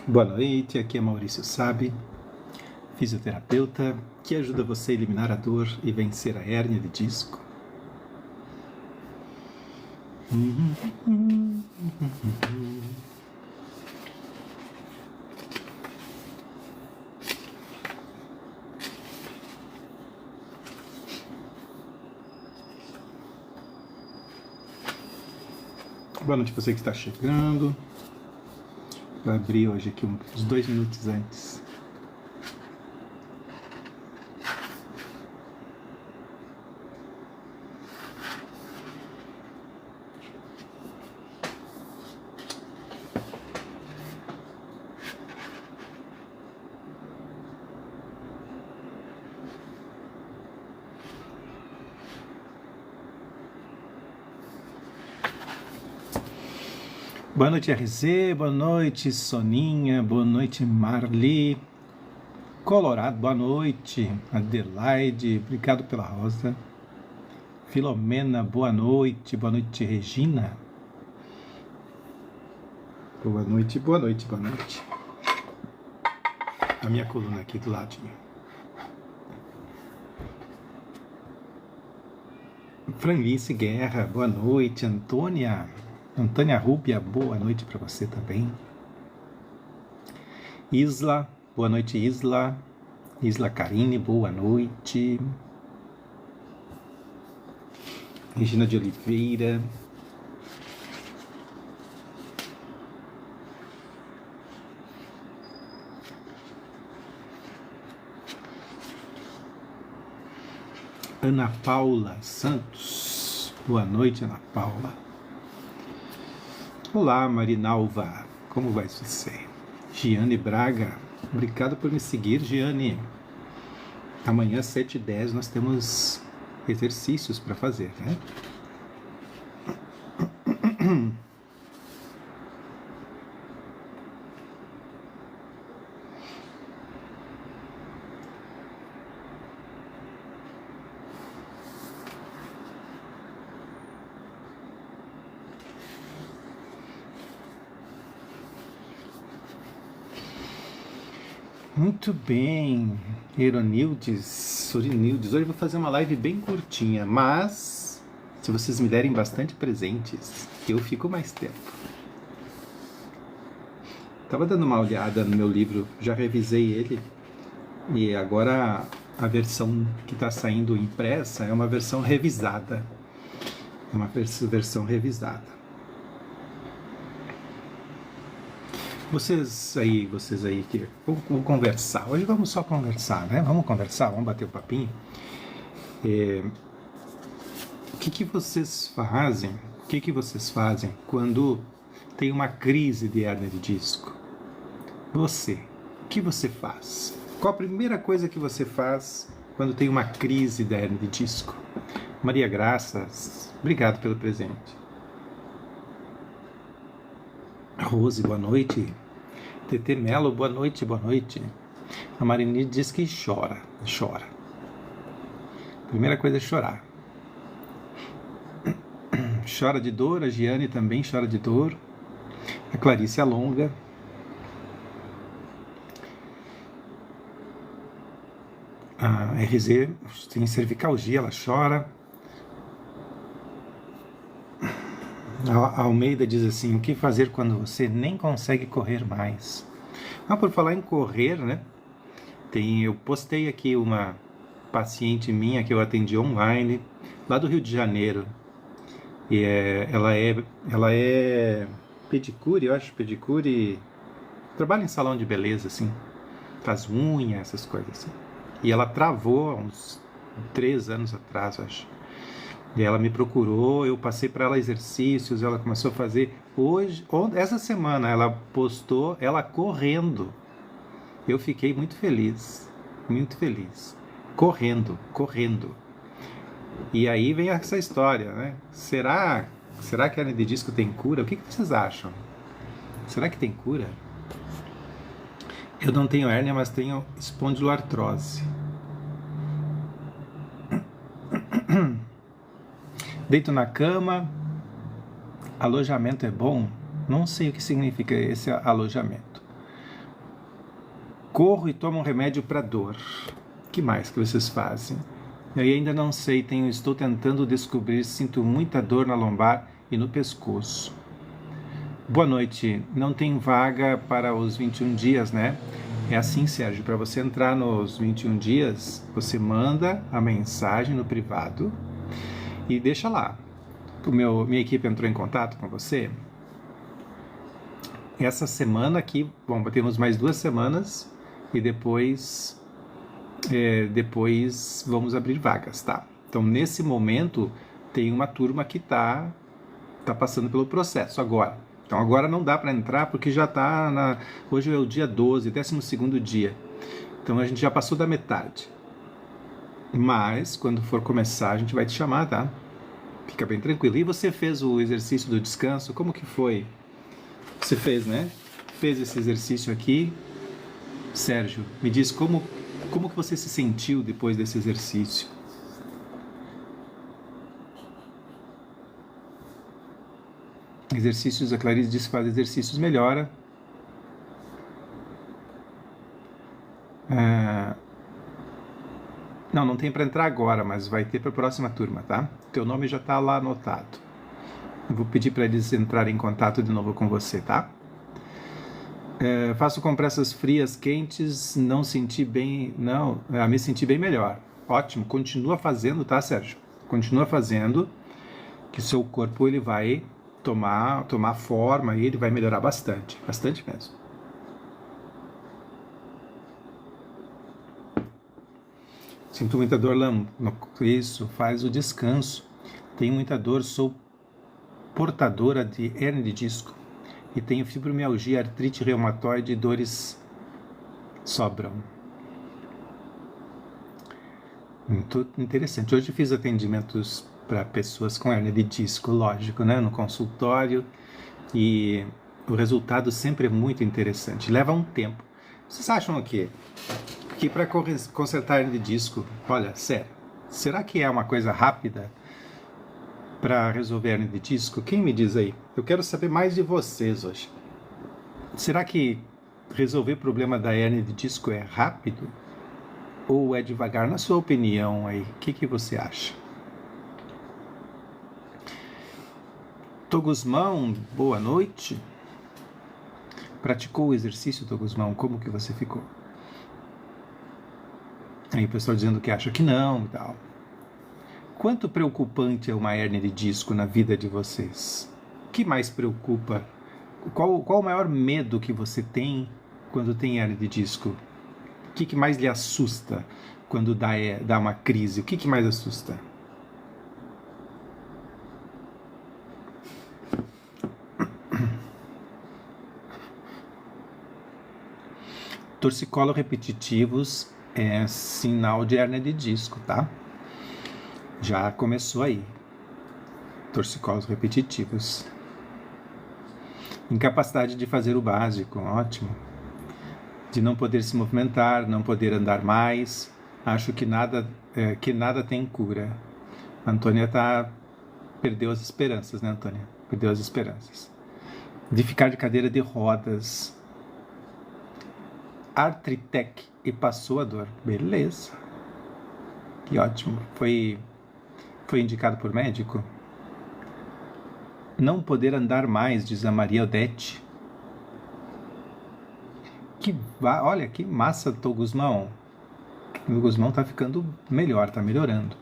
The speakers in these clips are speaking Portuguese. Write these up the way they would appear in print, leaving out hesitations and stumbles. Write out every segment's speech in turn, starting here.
Boa noite, aqui é Maurício Sabe, fisioterapeuta que ajuda você a eliminar a dor e vencer a hérnia de disco. Boa noite você que está chegando. Vou abrir hoje aqui uns 2 minutos antes. Boa noite, RZ, boa noite, Soninha, boa noite, Marli, Colorado, boa noite, Adelaide, obrigado pela rosa, Filomena, boa noite, Regina, boa noite, boa noite, boa noite, a minha coluna aqui do ladinho. Franlice Guerra, boa noite, Antônia Rúbia, boa noite para você também. Isla, boa noite, Isla Karine, boa noite. Regina de Oliveira. Ana Paula Santos, boa noite, Ana Paula. Olá, Marinalva, como vai você? Giane Braga, obrigado por me seguir, Giane. Amanhã, 7h10, nós temos exercícios para fazer, né? Muito bem, Eronildes, Sorinildes. Hoje eu vou fazer uma live bem curtinha, mas se vocês me derem bastante presentes, eu fico mais tempo. Tava dando uma olhada no meu livro, já revisei ele, e agora a versão que está saindo impressa é uma versão revisada. É uma versão revisada. Vocês aí que vamos conversar. Hoje vamos só conversar, né? Vamos conversar, vamos bater um papinho. O que vocês fazem? O que vocês fazem quando tem uma crise de hérnia de disco? O que você faz? Qual a primeira coisa que você faz quando tem uma crise de hérnia de disco? Maria Graças, obrigado pelo presente. Rose, boa noite. TT Melo, boa noite, boa noite. A Marini diz que chora. Primeira coisa é chorar. Chora de dor, a Giane também chora de dor. A Clarice alonga. A RZ tem cervicalgia, ela chora. A Almeida diz assim: o que fazer quando você nem consegue correr mais? Por falar em correr, né? Eu postei aqui uma paciente minha que eu atendi online, lá do Rio de Janeiro. E ela é pedicure, eu acho, trabalha em salão de beleza, assim, faz unha, essas coisas assim. E ela travou há uns 3 anos atrás, eu acho. E ela me procurou, eu passei para ela exercícios, ela começou a fazer. Essa semana, ela postou ela correndo. Eu fiquei muito feliz. Correndo. E aí vem essa história, né? Será que a hérnia de disco tem cura? O que vocês acham? Será que tem cura? Eu não tenho hérnia, mas tenho espondiloartrose. Deito na cama, alojamento é bom? Não sei o que significa esse alojamento. Corro e tomo um remédio para dor. O que mais que vocês fazem? Eu ainda não sei, estou tentando descobrir, sinto muita dor na lombar e no pescoço. Boa noite, não tem vaga para os 21 dias, né? É assim, Sérgio, para você entrar nos 21 dias, você manda a mensagem no privado e deixa lá. Minha equipe entrou em contato com você. Essa semana aqui, bom, temos mais 2 semanas e depois vamos abrir vagas, tá? Então, nesse momento, tem uma turma que tá passando pelo processo agora. Então, agora não dá para entrar porque já está hoje é o dia 12, 12º dia. Então, a gente já passou da metade. Mas, quando for começar, a gente vai te chamar, tá? Fica bem tranquilo. E você fez o exercício do descanso? Como que foi? Você fez, né? Fez esse exercício aqui. Sérgio, me diz como que você se sentiu depois desse exercício? Exercícios, a Clarice disse que faz exercícios melhora. Não tem para entrar agora, mas vai ter para a próxima turma, tá? Teu nome já está lá anotado. Eu vou pedir para eles entrarem em contato de novo com você, tá? Faço compressas frias, quentes, não senti bem... Não, me senti bem melhor. Ótimo, continua fazendo, tá, Sérgio? Continua fazendo, que o seu corpo ele vai tomar forma e ele vai melhorar bastante. Bastante mesmo. Sinto muita dor, isso, faz o descanso. Tenho muita dor, sou portadora de hérnia de disco e tenho fibromialgia, artrite reumatoide e dores sobram. Muito interessante. Hoje fiz atendimentos para pessoas com hérnia de disco, lógico, né, no consultório, e o resultado sempre é muito interessante. Leva um tempo. Vocês acham o quê? Que para consertar hérnia de disco, olha, sério, será que é uma coisa rápida para resolver hérnia de disco? Quem me diz aí? Eu quero saber mais de vocês hoje. Será que resolver o problema da hérnia de disco é rápido? Ou é devagar? Na sua opinião aí, o que você acha? Togusmão, boa noite. Praticou o exercício, Togusmão? Como que você ficou? Aí o pessoal dizendo que acha que não e tal. Quanto preocupante é uma hérnia de disco na vida de vocês? O que mais preocupa? Qual o maior medo que você tem quando tem hérnia de disco? O que mais lhe assusta quando dá uma crise? O que mais assusta? Torcicolo repetitivos é sinal de hérnia de disco, tá? Já começou aí. Torcicolos repetitivos. Incapacidade de fazer o básico, ótimo. De não poder se movimentar, não poder andar mais. Acho que nada tem cura. A Antônia perdeu as esperanças, né, Antônia? Perdeu as esperanças. De ficar de cadeira de rodas. Artritec e passou a dor. Beleza. Que ótimo. Foi indicado por médico? Não poder andar mais, diz a Maria Odete. Olha, que massa, Togusmão. O Guzmão tá ficando melhor, tá melhorando.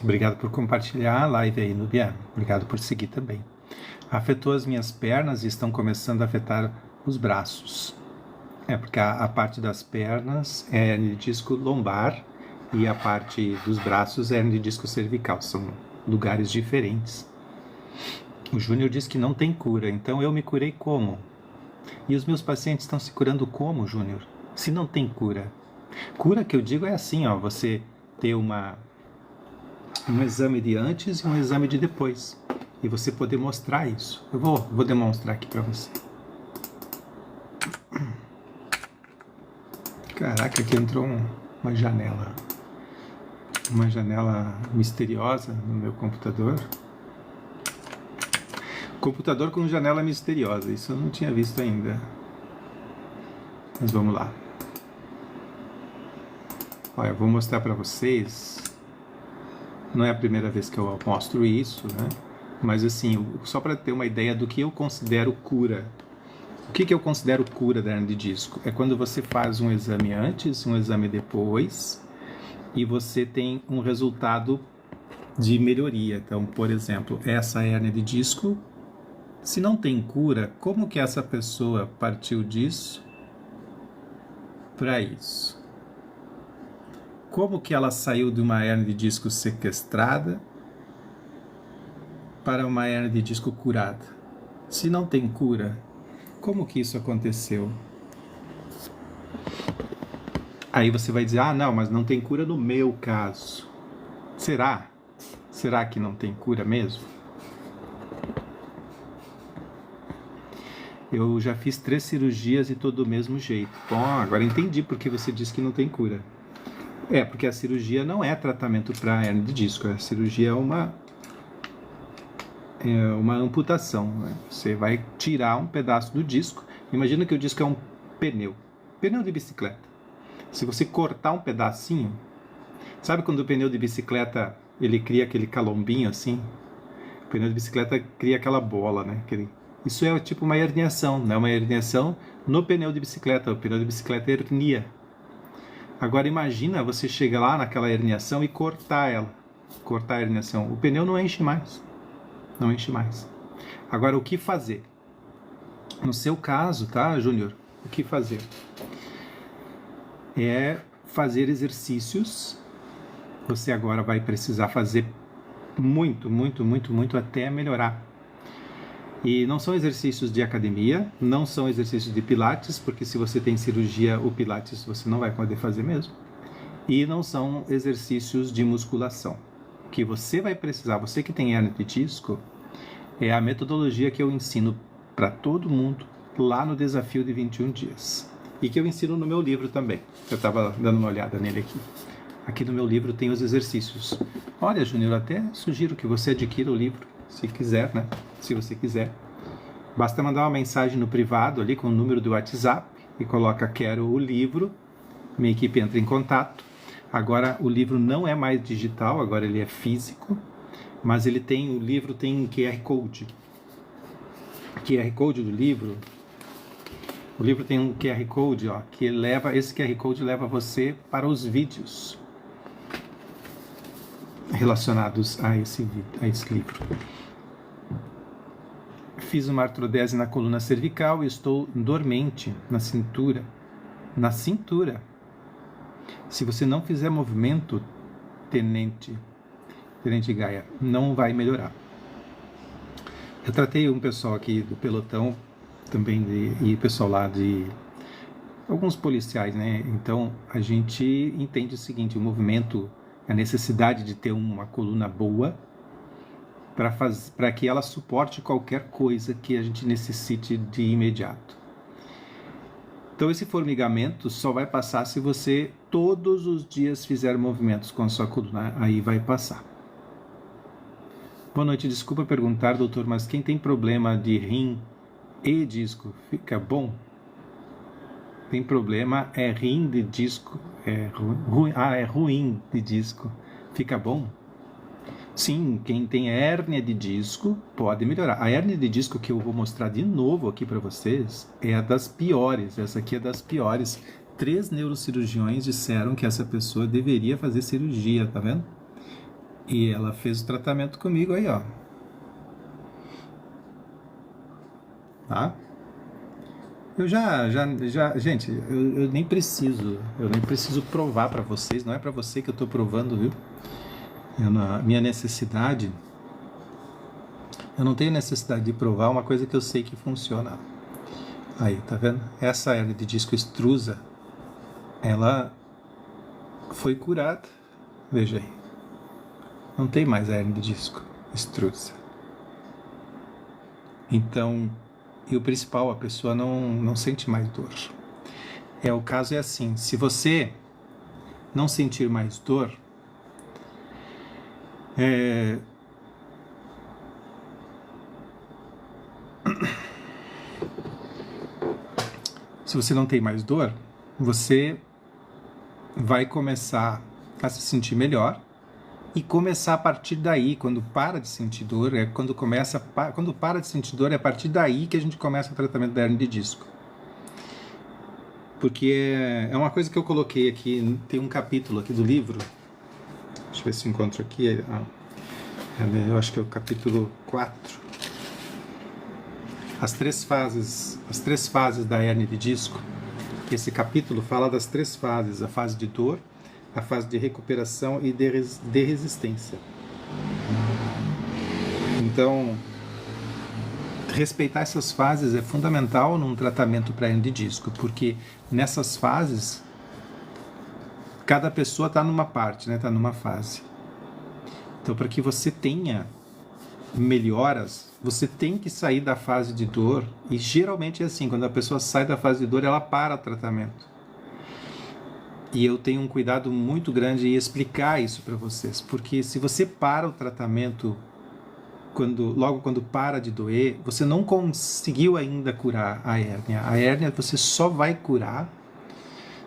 Obrigado por compartilhar a live aí, Nubia. Obrigado por seguir também. Afetou as minhas pernas e estão começando a afetar os braços. Porque a parte das pernas é hernia de disco lombar e a parte dos braços é hernia de disco cervical. São lugares diferentes. O Júnior diz que não tem cura, então eu me curei como? E os meus pacientes estão se curando como, Júnior? Se não tem cura. Cura que eu digo é assim, ó, você ter um exame de antes e um exame de depois. E você poder mostrar isso. Eu vou demonstrar aqui para você. Caraca, aqui entrou uma janela. Uma janela misteriosa no meu computador. Computador com janela misteriosa. Isso eu não tinha visto ainda. Mas vamos lá. Olha, eu vou mostrar para vocês. Não é a primeira vez que eu mostro isso, né? Mas assim, só para ter uma ideia do que eu considero cura. O que eu considero cura da hernia de disco? É quando você faz um exame antes, um exame depois, e você tem um resultado de melhoria. Então, por exemplo, essa hernia de disco, se não tem cura, como que essa pessoa partiu disso para isso? Como que ela saiu de uma hernia de disco sequestrada para uma hernia de disco curada? Se não tem cura, como que isso aconteceu? Aí você vai dizer, ah, não, mas não tem cura no meu caso. Será? Será que não tem cura mesmo? Eu já fiz 3 cirurgias e tô do mesmo jeito. Bom, agora entendi porque você disse que não tem cura. É, porque a cirurgia não é tratamento para hernia de disco. A cirurgia é uma amputação, né? Você vai tirar um pedaço do disco. Imagina que o disco é um pneu de bicicleta. Se você cortar um pedacinho, sabe quando o pneu de bicicleta ele cria aquele calombinho assim? O pneu de bicicleta cria aquela bola, né? Isso é tipo uma herniação, né? Uma herniação no pneu de bicicleta. O pneu de bicicleta hernia. Agora imagina você chegar lá naquela herniação e cortar ela. Cortar a herniação. O pneu não enche mais. Não enche mais. Agora, o que fazer? No seu caso, tá, Júnior? O que fazer? É fazer exercícios. Você agora vai precisar fazer muito até melhorar. E não são exercícios de academia, não são exercícios de pilates, porque se você tem cirurgia, o pilates você não vai poder fazer mesmo. E não são exercícios de musculação. O que você vai precisar, você que tem hernia de disco, é a metodologia que eu ensino para todo mundo lá no desafio de 21 dias. E que eu ensino no meu livro também. Eu estava dando uma olhada nele aqui. Aqui no meu livro tem os exercícios. Olha, Júnior, até sugiro que você adquira o livro, se quiser, né? Se você quiser. Basta mandar uma mensagem no privado ali com o número do WhatsApp e coloca quero o livro. Minha equipe entra em contato. Agora o livro não é mais digital, agora ele é físico, mas o livro tem QR Code. QR Code do livro. O livro tem um QR Code, ó, esse QR Code leva você para os vídeos relacionados a esse livro. Fiz uma artrodese na coluna cervical e estou dormente na cintura. Na cintura. Se você não fizer movimento, Tenente Gaia, não vai melhorar. Eu tratei um pessoal aqui do pelotão também e pessoal lá de alguns policiais, né? Então a gente entende o seguinte: o movimento, a necessidade de ter uma coluna boa para que ela suporte qualquer coisa que a gente necessite de imediato. Então esse formigamento só vai passar se você todos os dias fizer movimentos com a sua coluna, aí vai passar. Boa noite, desculpa perguntar, doutor, mas quem tem problema de rim e disco, fica bom? Tem problema, é rim de disco, é ruim de disco, fica bom? Sim, quem tem hérnia de disco pode melhorar. A hérnia de disco que eu vou mostrar de novo aqui para vocês é a das piores. Essa aqui é das piores. 3 neurocirurgiões disseram que essa pessoa deveria fazer cirurgia, tá vendo? E ela fez o tratamento comigo aí, ó. Tá? Eu gente, eu nem preciso provar para vocês, não é para você que eu tô provando, viu? Minha necessidade, eu não tenho necessidade de provar uma coisa que eu sei que funciona. Aí, tá vendo? Essa hernia de disco extrusa, ela foi curada. Veja aí. Não tem mais hernia de disco extrusa. Então, e o principal, a pessoa não sente mais dor. O caso é assim, se você não sentir mais dor, se você não tem mais dor, você vai começar a se sentir melhor e começar a partir daí, quando para de sentir dor, quando para de sentir dor, é a partir daí que a gente começa o tratamento da hernia de disco. Porque é uma coisa que eu coloquei aqui, tem um capítulo aqui do livro, deixa eu ver se eu encontro aqui, eu acho que é o capítulo 4, as três fases da hernia de disco. Esse capítulo fala das 3 fases, a fase de dor, a fase de recuperação e de resistência. Então, respeitar essas fases é fundamental num tratamento para hernia de disco, porque nessas fases, cada pessoa está numa parte, né? Está numa fase. Então, para que você tenha melhoras, você tem que sair da fase de dor, e geralmente é assim, quando a pessoa sai da fase de dor, ela para o tratamento. E eu tenho um cuidado muito grande em explicar isso para vocês, porque se você para o tratamento logo quando para de doer, você não conseguiu ainda curar a hérnia. A hérnia você só vai curar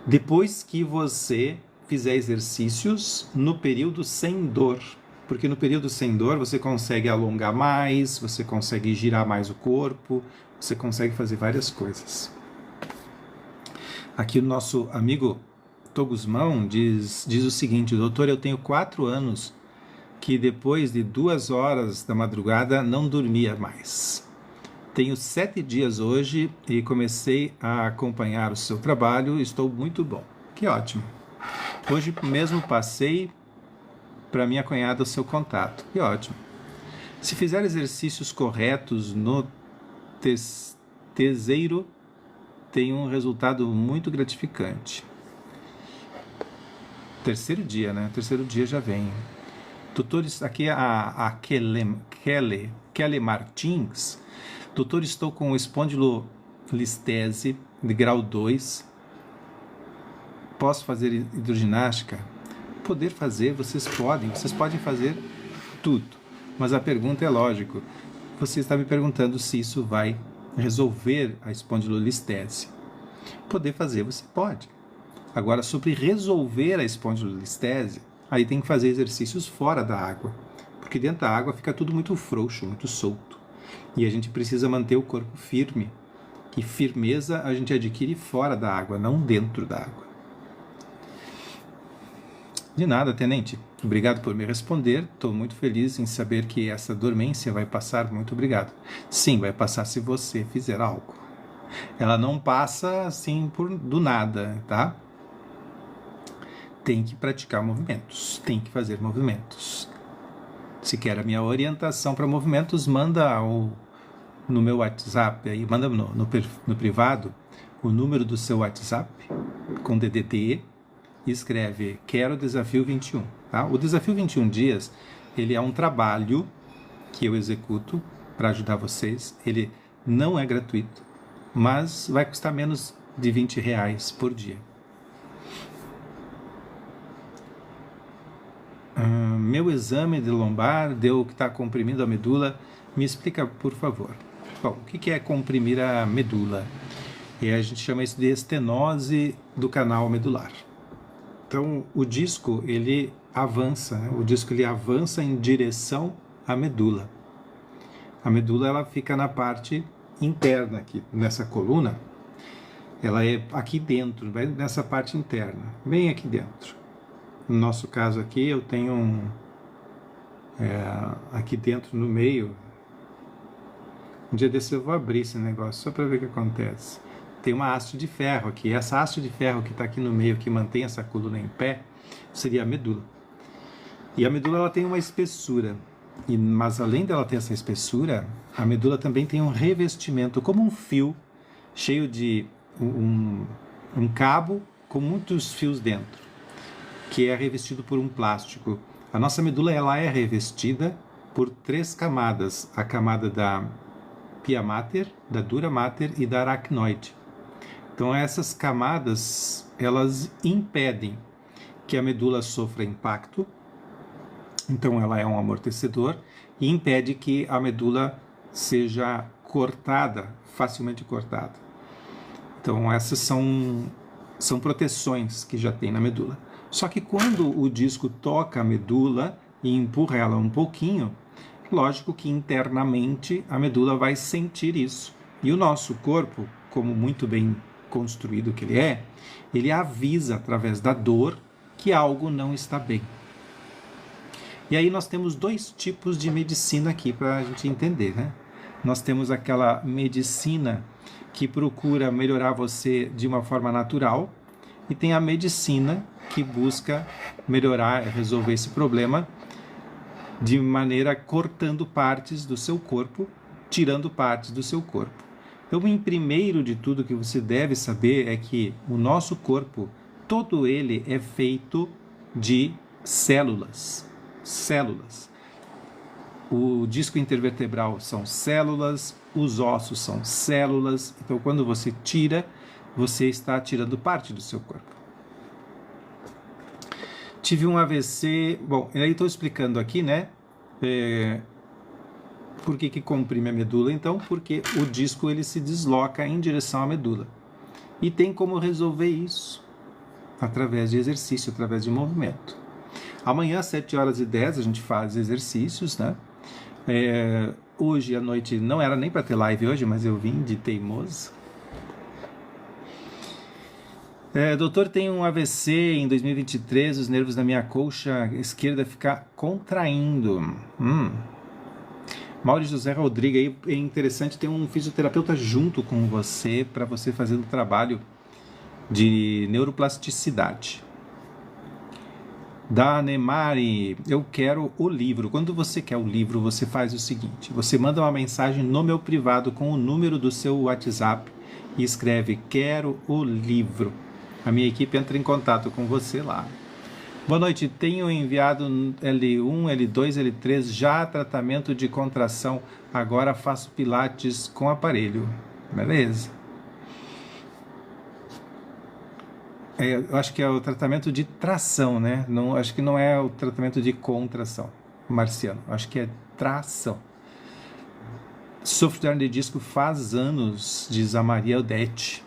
depois que você fizer exercícios no período sem dor. Porque no período sem dor você consegue alongar mais, você consegue girar mais o corpo, você consegue fazer várias coisas. Aqui o nosso amigo Togusmão diz o seguinte: doutor, eu tenho 4 anos que depois de 2 horas da madrugada não dormia mais. Tenho 7 dias hoje e comecei a acompanhar o seu trabalho, estou muito bom. Que ótimo. Hoje mesmo passei para minha cunhada o seu contato. Que ótimo. Se fizer exercícios corretos no teseiro, tem um resultado muito gratificante. 3º dia, né? 3º dia já vem. Doutores, aqui a Kelly Martins. Doutor, estou com espondilolistese de grau 2. Posso fazer hidroginástica? Poder fazer, vocês podem fazer tudo. Mas a pergunta é lógico. Você está me perguntando se isso vai resolver a espondilolistese. Poder fazer, você pode. Agora, sobre resolver a espondilolistese, aí tem que fazer exercícios fora da água. Porque dentro da água fica tudo muito frouxo, muito solto. E a gente precisa manter o corpo firme. E firmeza a gente adquire fora da água, não dentro da água. De nada, tenente. Obrigado por me responder. Estou muito feliz em saber que essa dormência vai passar. Muito obrigado. Sim, vai passar se você fizer algo. Ela não passa assim do nada, tá? Tem que praticar movimentos. Tem que fazer movimentos. Se quer a minha orientação para movimentos, manda no meu WhatsApp, aí, manda no privado o número do seu WhatsApp com DDD e escreve: quero o desafio 21. Tá? O desafio 21 dias, ele é um trabalho que eu executo para ajudar vocês. Ele não é gratuito, mas vai custar menos de R$20 por dia. Meu exame de lombar deu que está comprimindo a medula. Me explica, por favor. Bom, o que é comprimir a medula? A gente chama isso de estenose do canal medular. Então, o disco, ele avança, né? O disco ele avança em direção à medula. A medula, ela fica na parte interna aqui, nessa coluna. Ela é aqui dentro, nessa parte interna, bem aqui dentro. No nosso caso aqui, eu tenho aqui dentro, no meio. Um dia desse eu vou abrir esse negócio, só para ver o que acontece. Tem uma haste de ferro aqui. Essa haste de ferro que está aqui no meio, que mantém essa coluna em pé, seria a medula. E a medula, ela tem uma espessura. Mas além dela ter essa espessura, a medula também tem um revestimento, como um fio, cheio de um cabo com muitos fios dentro, que é revestido por um plástico. A nossa medula, ela é revestida por 3 camadas. A camada da pia mater, da dura mater e da aracnoide. Então essas camadas, elas impedem que a medula sofra impacto, então ela é um amortecedor, e impede que a medula seja cortada, facilmente cortada. Então essas são proteções que já tem na medula. Só que quando o disco toca a medula e empurra ela um pouquinho, lógico que internamente a medula vai sentir isso. E o nosso corpo, como muito bem construído que ele avisa através da dor que algo não está bem. E aí nós temos dois tipos de medicina aqui para a gente entender, né? Nós temos aquela medicina que procura melhorar você de uma forma natural, e tem a medicina que busca melhorar, resolver esse problema de maneira cortando partes do seu corpo, tirando partes do seu corpo. Então, em primeiro de tudo que você deve saber é que o nosso corpo, todo ele é feito de células. Células. O disco intervertebral são células, os ossos são células. Então, quando você tira, você está tirando parte do seu corpo. Tive um AVC. Bom, aí estou explicando aqui, né? Por que comprime a medula? Então, porque o disco ele se desloca em direção à medula. E tem como resolver isso através de exercício, através de movimento. Amanhã, às 7h10, a gente faz exercícios, né? Hoje à noite, não era nem para ter live hoje, mas eu vim de teimoso. Doutor, tem um AVC em 2023, os nervos da minha coxa esquerda ficam contraindo. Mauro José Rodrigues, aí é interessante ter um fisioterapeuta junto com você, para você fazer o trabalho de neuroplasticidade. Da Nemari, eu quero o livro. Quando você quer o livro, você faz o seguinte: você manda uma mensagem no meu privado com o número do seu WhatsApp e escreve quero o livro. A minha equipe entra em contato com você lá. Boa noite, tenho enviado L1, L2, L3, já tratamento de contração, agora faço pilates com aparelho. Beleza. Eu acho que é o tratamento de tração, né? Não, acho que não é o tratamento de contração, Marciano. Acho que é tração. Sofro de hernia de disco faz anos, diz a Maria Odete.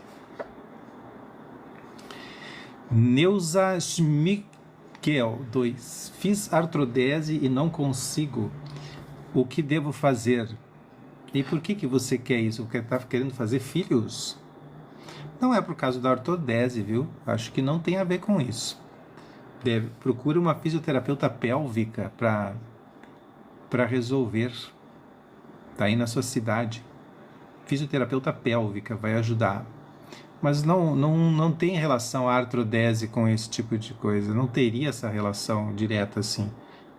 Neuza Schmickel 2. Fiz artrodese e não consigo. O que devo fazer? E por que você quer isso? Porque está querendo fazer filhos? Não é por causa da artrodese, viu? Acho que não tem a ver com isso. Procura uma fisioterapeuta pélvica para resolver. Está aí na sua cidade. Fisioterapeuta pélvica vai ajudar. Mas não tem relação a artrodese com esse tipo de coisa. Não teria essa relação direta assim.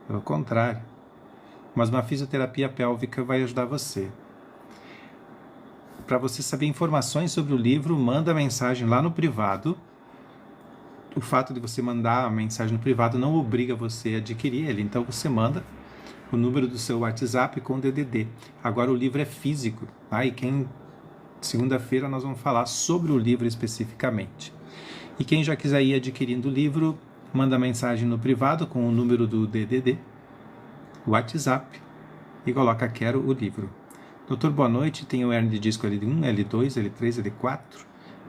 Pelo contrário. Mas uma fisioterapia pélvica vai ajudar você. Para você saber informações sobre o livro, manda mensagem lá no privado. O fato de você mandar a mensagem no privado não obriga você a adquirir ele. Então você manda o número do seu WhatsApp com DDD. Agora o livro é físico. Segunda-feira nós vamos falar sobre o livro especificamente. E quem já quiser ir adquirindo o livro, manda mensagem no privado com o número do DDD, WhatsApp, e coloca quero o livro. Doutor, boa noite, tenho hernia de disco L1, L2, L3, L4.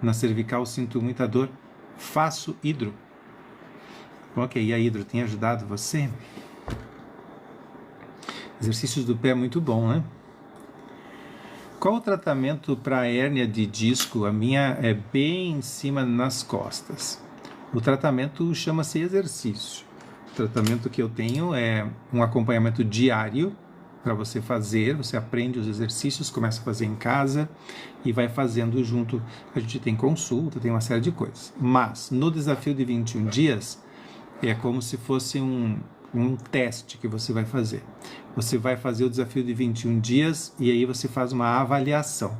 Na cervical sinto muita dor. Faço hidro. Ok, e a hidro tem ajudado você? Exercícios do pé é muito bom, né? Qual o tratamento para hérnia de disco? A minha é bem em cima nas costas. O tratamento chama-se exercício. O tratamento que eu tenho é um acompanhamento diário para você fazer. Você aprende os exercícios, começa a fazer em casa e vai fazendo junto. A gente tem consulta, tem uma série de coisas. Mas no desafio de 21 dias é como se fosse um teste que você vai fazer. Você vai fazer o desafio de 21 dias e aí você faz uma avaliação.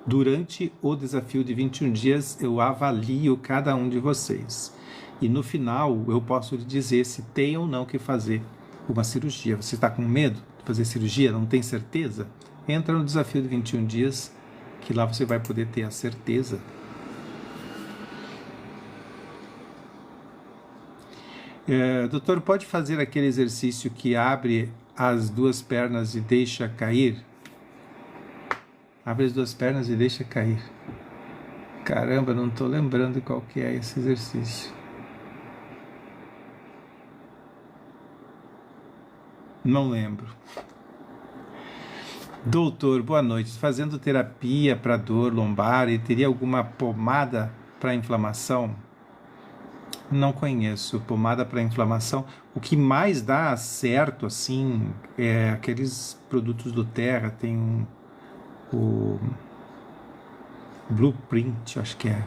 Durante o desafio de 21 dias, eu avalio cada um de vocês. E no final, eu posso lhe dizer se tem ou não que fazer uma cirurgia. Você está com medo de fazer cirurgia? Não tem certeza? Entra no desafio de 21 dias, que lá você vai poder ter a certeza. Doutor, pode fazer aquele exercício que abre as duas pernas e deixa cair? Abre as duas pernas e deixa cair. Caramba, não estou lembrando qual que é esse exercício. Não lembro. Doutor, boa noite. Fazendo terapia para dor lombar e teria alguma pomada para inflamação? Não conheço pomada para inflamação. O que mais dá certo, assim, é aqueles produtos do Terra. Tem o Blueprint, acho que é.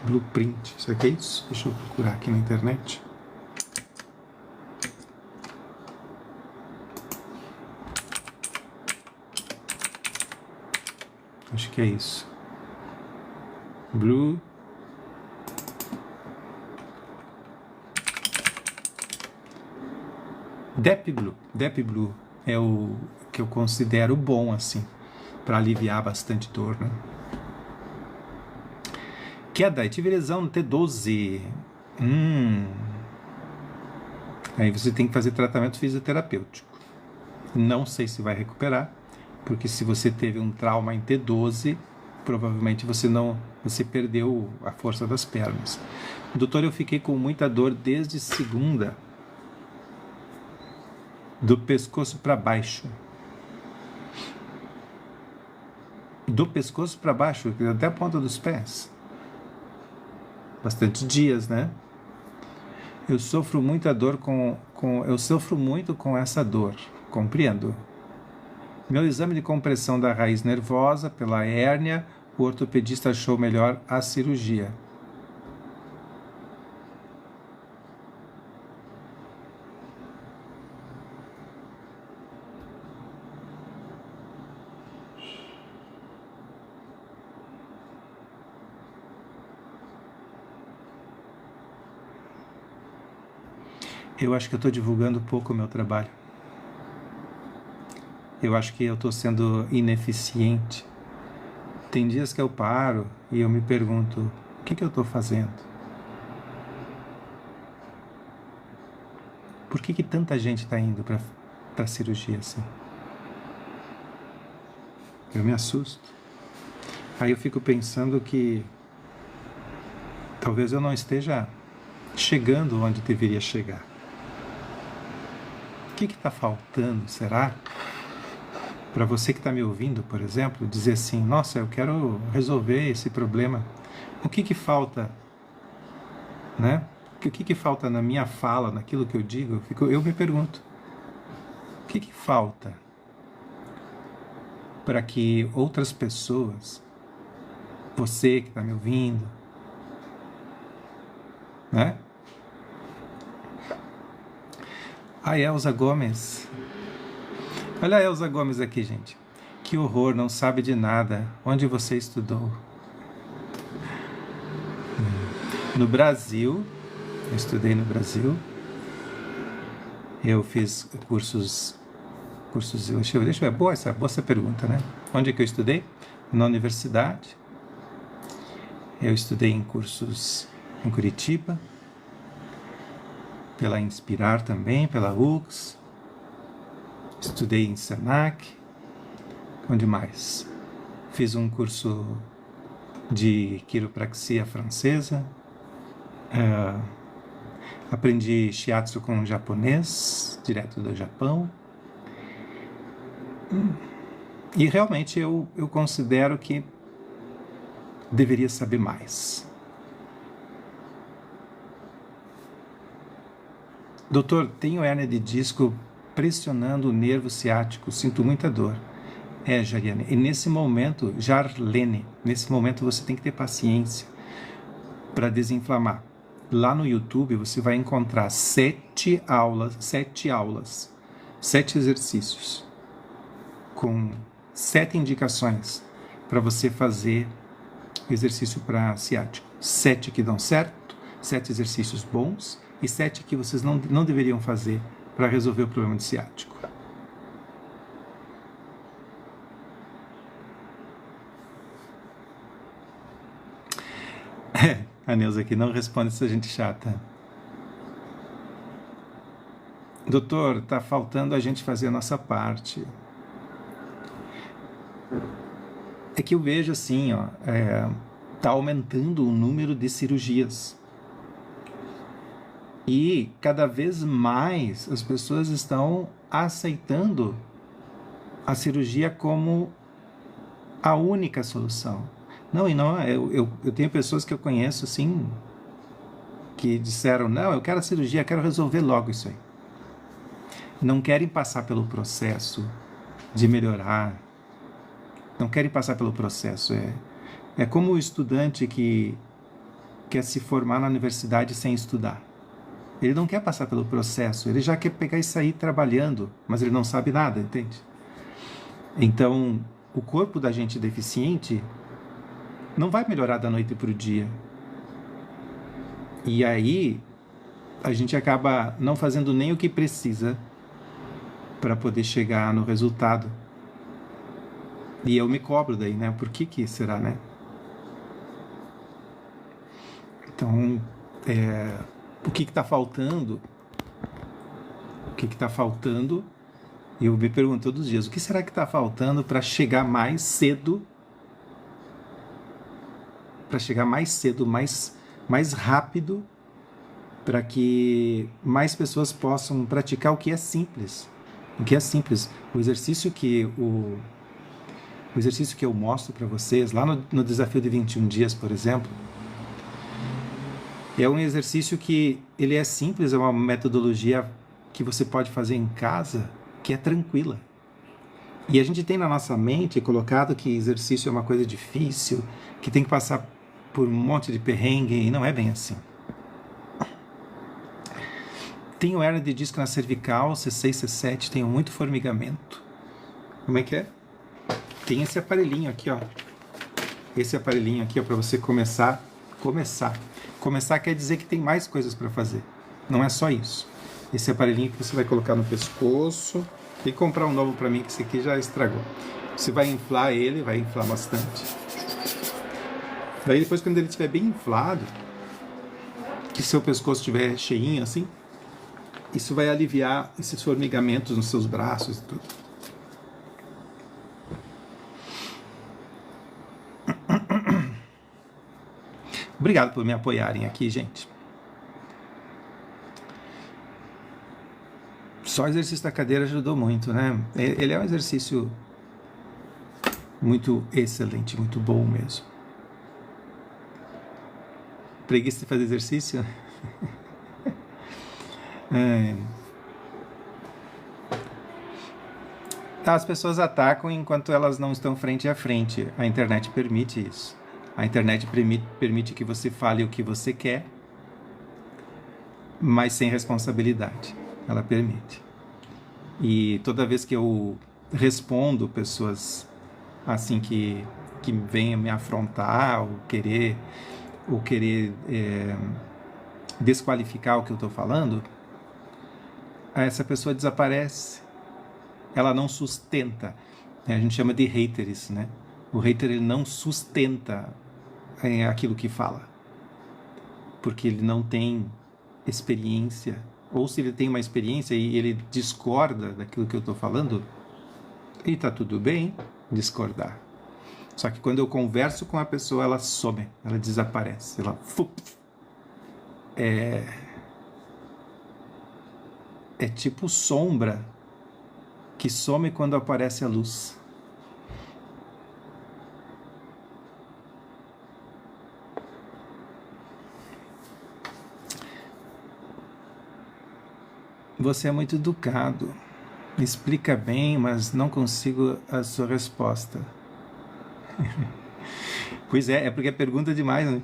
Blueprint, isso aqui é isso? Deixa eu procurar aqui na internet. Acho que é isso. Deep Blue é o que eu considero bom, assim, para aliviar bastante dor, né? Queda, tive lesão no T12. Aí você tem que fazer tratamento fisioterapêutico. Não sei se vai recuperar, porque se você teve um trauma em T12, provavelmente você perdeu a força das pernas. Doutor, eu fiquei com muita dor desde segunda, do pescoço para baixo. Do pescoço para baixo, até a ponta dos pés. Bastante dias, né? Eu sofro muita dor eu sofro muito com essa dor, compreendo. Meu exame de compressão da raiz nervosa pela hérnia, o ortopedista achou melhor a cirurgia. Eu acho que eu estou divulgando pouco o meu trabalho. Eu acho que eu estou sendo ineficiente. Tem dias que eu paro e eu me pergunto, o que eu estou fazendo? Por que tanta gente está indo para a cirurgia assim? Eu me assusto. Aí eu fico pensando que talvez eu não esteja chegando onde deveria chegar. O que está faltando, será? Para você que está me ouvindo, por exemplo, dizer assim, nossa, eu quero resolver esse problema. O que falta, né? O que falta na minha fala, naquilo que eu digo? Eu me pergunto, o que falta para que outras pessoas, você que está me ouvindo, né? A Elza Gomes. Olha a Elza Gomes aqui, gente. Que horror, não sabe de nada. Onde você estudou? No Brasil. Eu estudei no Brasil. Eu fiz cursos. Deixa eu ver. Boa essa pergunta, né? Onde é que eu estudei? Na universidade. Eu estudei em cursos em Curitiba. Pela Inspirar também, pela UX. Estudei em Senac. Onde mais? Fiz um curso de quiropraxia francesa. Aprendi shiatsu com japonês, direto do Japão. E realmente eu considero que deveria saber mais. Doutor, tenho hérnia de disco pressionando o nervo ciático, sinto muita dor. Jariane, e nesse momento, Jarlene, nesse momento você tem que ter paciência para desinflamar. Lá no YouTube você vai encontrar 7 exercícios, com 7 indicações para você fazer exercício para ciático. 7 que dão certo, 7 exercícios bons e 7 que vocês não deveriam fazer para resolver o problema de ciático. A Neuza aqui não responde essa gente chata. Doutor, está faltando a gente fazer a nossa parte. É que eu vejo assim, ó, tá aumentando o número de cirurgias. E cada vez mais as pessoas estão aceitando a cirurgia como a única solução. Não, e não, eu tenho pessoas que eu conheço assim, que disseram, não, eu quero a cirurgia, quero resolver logo isso aí. Não querem passar pelo processo de melhorar, não querem passar pelo processo. É como o estudante que quer se formar na universidade sem estudar. Ele não quer passar pelo processo, ele já quer pegar e sair trabalhando, mas ele não sabe nada, entende? Então, o corpo da gente deficiente não vai melhorar da noite para o dia. E aí, a gente acaba não fazendo nem o que precisa para poder chegar no resultado. E eu me cobro daí, né? Por que será, né? Então, o que está faltando? O que está faltando? Eu me pergunto todos os dias, o que será que está faltando para chegar mais cedo? Para chegar mais cedo, mais rápido, para que mais pessoas possam praticar o que é simples. O que é simples. O exercício que eu mostro para vocês, lá no desafio de 21 dias, por exemplo, é um exercício que ele é simples, é uma metodologia que você pode fazer em casa, que é tranquila. E a gente tem na nossa mente colocado que exercício é uma coisa difícil, que tem que passar por um monte de perrengue, e não é bem assim. Tenho hernia de disco na cervical, C6, C7, tenho muito formigamento. Como é que é? Tem esse aparelhinho aqui, ó. Esse aparelhinho aqui, ó, para você começar. Começar quer dizer que tem mais coisas para fazer. Não é só isso. Esse aparelhinho que você vai colocar no pescoço. E comprar um novo para mim, que esse aqui já estragou. Você vai inflar ele, vai inflar bastante. Daí depois, quando ele estiver bem inflado, que seu pescoço estiver cheinho assim, isso vai aliviar esses formigamentos nos seus braços e tudo. Obrigado por me apoiarem aqui, gente. Só o exercício da cadeira ajudou muito, né? Ele é um exercício muito excelente, muito bom mesmo. Preguiça de fazer exercício? As pessoas atacam enquanto elas não estão frente a frente. A internet permite isso. A internet permite que você fale o que você quer, mas sem responsabilidade. Ela permite. E toda vez que eu respondo pessoas assim que venham me afrontar ou querer desqualificar o que eu estou falando, essa pessoa desaparece. Ela não sustenta. A gente chama de haters, né? O hater, ele não sustenta aquilo que fala, porque ele não tem experiência, ou se ele tem uma experiência e ele discorda daquilo que eu estou falando, e tá tudo bem discordar. Só que quando eu converso com a pessoa, ela some, ela desaparece, ela é tipo sombra que some quando aparece a luz. Você é muito educado, explica bem, mas não consigo a sua resposta. Pois é porque é pergunta demais, né?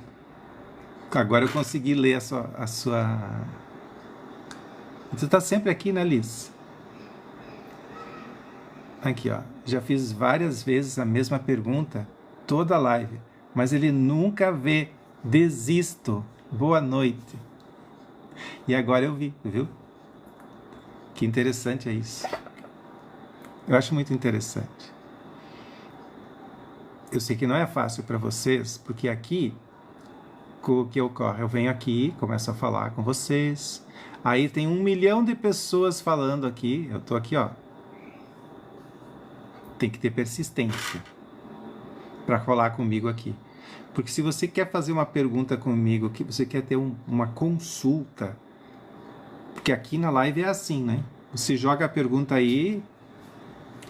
Agora eu consegui ler a sua... Você está sempre aqui, né, Liz? Aqui, ó. Já fiz várias vezes a mesma pergunta, toda a live, mas ele nunca vê. Desisto. Boa noite. E agora eu vi, viu? Que interessante é isso. Eu acho muito interessante. Eu sei que não é fácil para vocês, porque aqui o que ocorre? Eu venho aqui, começo a falar com vocês, aí tem 1 milhão de pessoas falando aqui, eu tô aqui, ó. Tem que ter persistência para falar comigo aqui. Porque se você quer fazer uma pergunta comigo, que você quer ter uma consulta, porque aqui na live é assim, né? Você joga a pergunta aí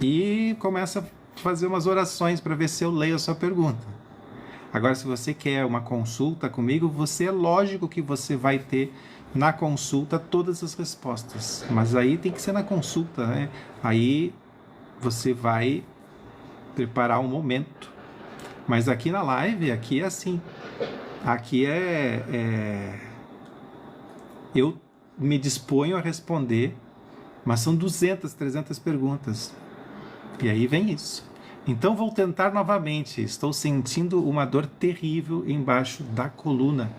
e começa a fazer umas orações para ver se eu leio a sua pergunta. Agora, se você quer uma consulta comigo, é lógico que você vai ter na consulta todas as respostas. Mas aí tem que ser na consulta, né? Aí você vai preparar um momento. Mas aqui na live, aqui é assim. Aqui eu me disponho a responder, mas são 200, 300 perguntas. E aí vem isso. Então vou tentar novamente. Estou sentindo uma dor terrível embaixo da coluna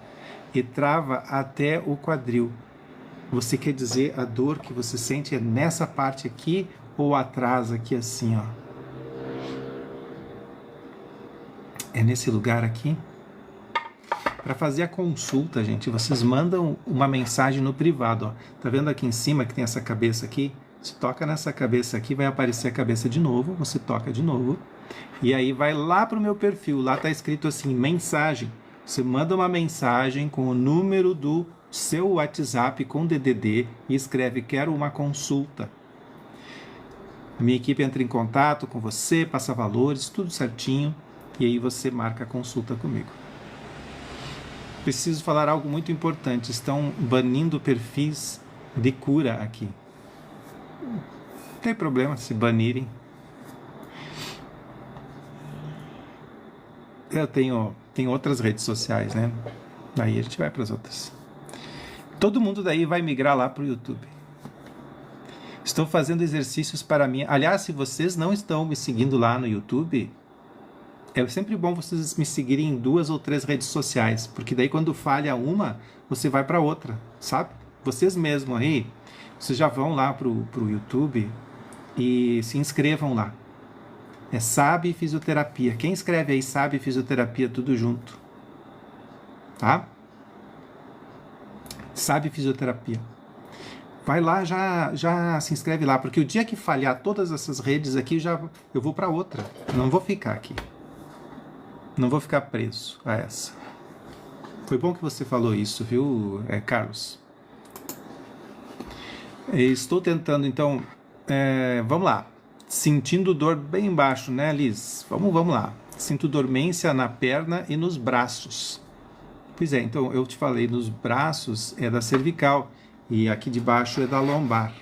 e trava até o quadril. Você quer dizer a dor que você sente é nessa parte aqui ou atrás aqui assim, ó? É nesse lugar aqui? Para fazer a consulta, gente, vocês mandam uma mensagem no privado, ó. Tá vendo aqui em cima que tem essa cabeça aqui? Você toca nessa cabeça aqui, vai aparecer a cabeça de novo, você toca de novo, e aí vai lá pro meu perfil, lá tá escrito assim, mensagem. Você manda uma mensagem com o número do seu WhatsApp com DDD e escreve, quero uma consulta. Minha equipe entra em contato com você, passa valores, tudo certinho, e aí você marca a consulta comigo. Preciso falar algo muito importante, estão banindo perfis de cura aqui. Não tem problema se banirem. Eu tenho outras redes sociais, né? Aí a gente vai para as outras. Todo mundo daí vai migrar lá para o YouTube. Estou fazendo exercícios para mim. Aliás, se vocês não estão me seguindo lá no YouTube, é sempre bom vocês me seguirem em 2 ou 3 redes sociais, porque daí quando falha uma, você vai para outra, sabe? Vocês mesmos aí, vocês já vão lá pro YouTube e se inscrevam lá. É Sabe Fisioterapia. Quem escreve aí Sabe Fisioterapia, tudo junto. Tá? Sabe Fisioterapia. Vai lá, já se inscreve lá, porque o dia que falhar todas essas redes aqui, eu vou para outra. Não vou ficar aqui. Não vou ficar preso a essa. Foi bom que você falou isso, viu, Carlos? Estou tentando, então, vamos lá. Sentindo dor bem embaixo, né, Liz? Vamos lá. Sinto dormência na perna e nos braços. Pois é, então eu te falei, nos braços é da cervical e aqui de baixo é da lombar.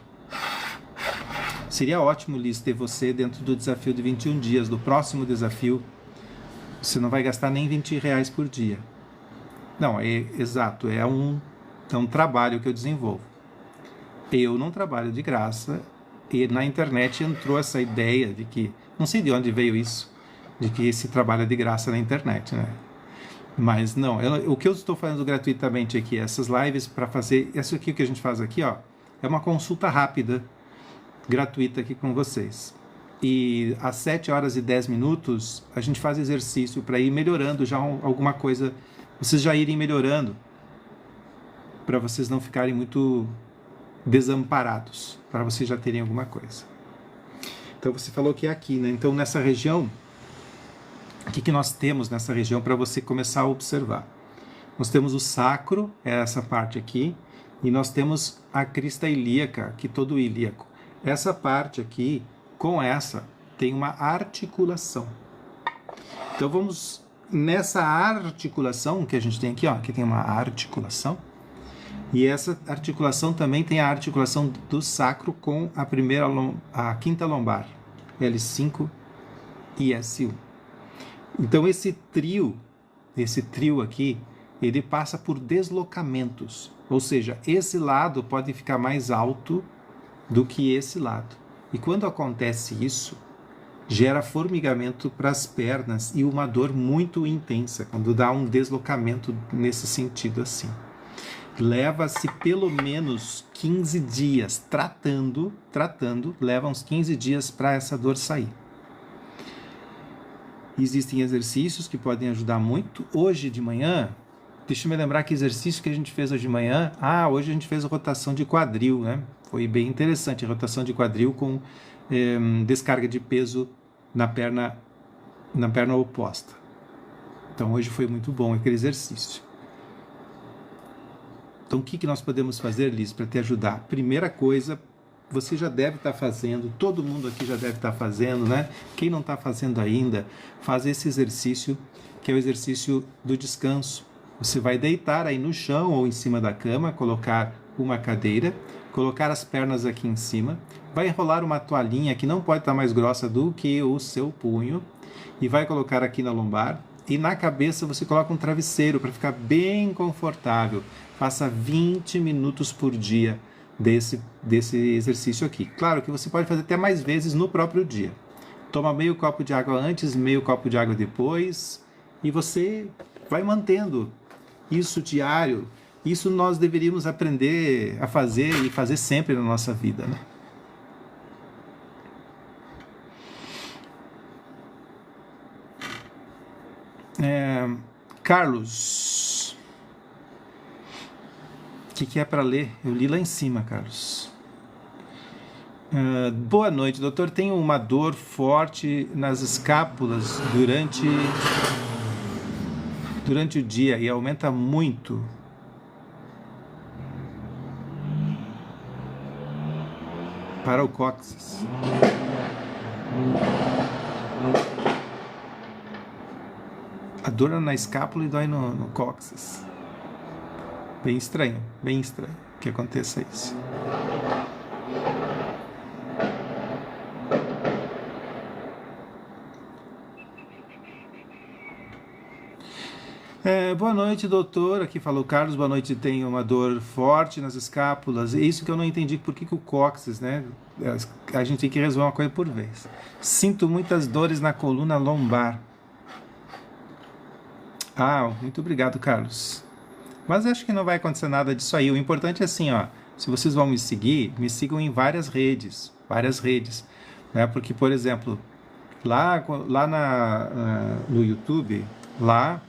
Seria ótimo, Liz, ter você dentro do desafio de 21 dias. Do próximo desafio, você não vai gastar nem R$20 por dia. Não, exato, é um trabalho que eu desenvolvo. Eu não trabalho de graça. E na internet entrou essa ideia de que, não sei de onde veio isso, de que se trabalha de graça na internet, né? Mas não, o que eu estou fazendo gratuitamente aqui, essas lives para fazer, isso aqui que a gente faz aqui, ó, é uma consulta rápida, gratuita aqui com vocês. E às 7h10 a gente faz exercício para ir melhorando já alguma coisa, vocês já irem melhorando, para vocês não ficarem muito desamparados, para vocês já terem alguma coisa. Então você falou que é aqui, né? Então nessa região, o que nós temos nessa região para você começar a observar? Nós temos o sacro, é essa parte aqui, e nós temos a crista ilíaca, aqui todo o ilíaco. Essa parte aqui, com essa, tem uma articulação. Então vamos nessa articulação que a gente tem aqui, ó, aqui tem uma articulação. E essa articulação também tem a articulação do sacro com a quinta lombar, L5 e S1. Então esse trio aqui, ele passa por deslocamentos, ou seja, esse lado pode ficar mais alto do que esse lado. E quando acontece isso, gera formigamento para as pernas e uma dor muito intensa, quando dá um deslocamento nesse sentido assim. Leva-se pelo menos 15 dias tratando, leva uns 15 dias para essa dor sair. Existem exercícios que podem ajudar muito. Hoje de manhã, Deixa eu me lembrar que exercício que a gente fez hoje de manhã. Hoje a gente fez a rotação de quadril, né? Foi bem interessante, a rotação de quadril com descarga de peso na perna oposta. Então hoje foi muito bom aquele exercício. Então o que nós podemos fazer, Liz, para te ajudar? Primeira coisa, você já deve estar fazendo, todo mundo aqui já deve estar fazendo, né? Quem não está fazendo ainda, faz esse exercício, que é o exercício do descanso. Você vai deitar aí no chão ou em cima da cama, colocar uma cadeira, colocar as pernas aqui em cima, vai enrolar uma toalhinha que não pode estar mais grossa do que o seu punho e vai colocar aqui na lombar e na cabeça você coloca um travesseiro para ficar bem confortável. Faça 20 minutos por dia desse exercício aqui. Claro que você pode fazer até mais vezes no próprio dia. Toma meio copo de água antes, meio copo de água depois e você vai mantendo isso diário. Isso nós deveríamos aprender a fazer e fazer sempre na nossa vida, né? Carlos, o que é para ler? Eu li lá em cima, Carlos. Boa noite, doutor. Tenho uma dor forte nas escápulas durante o dia e aumenta muito. Para o cóccix. A dor na escápula e dói no cóccix. Bem estranho que aconteça isso. Boa noite, doutor. Aqui falou Carlos. Boa noite. Tenho uma dor forte nas escápulas. É isso que eu não entendi. Por que o cóccix, né? A gente tem que resolver uma coisa por vez. Sinto muitas dores na coluna lombar. Muito obrigado, Carlos. Mas acho que não vai acontecer nada disso aí. O importante é assim, ó. Se vocês vão me seguir, me sigam em várias redes, né? Porque, por exemplo, lá no YouTube, lá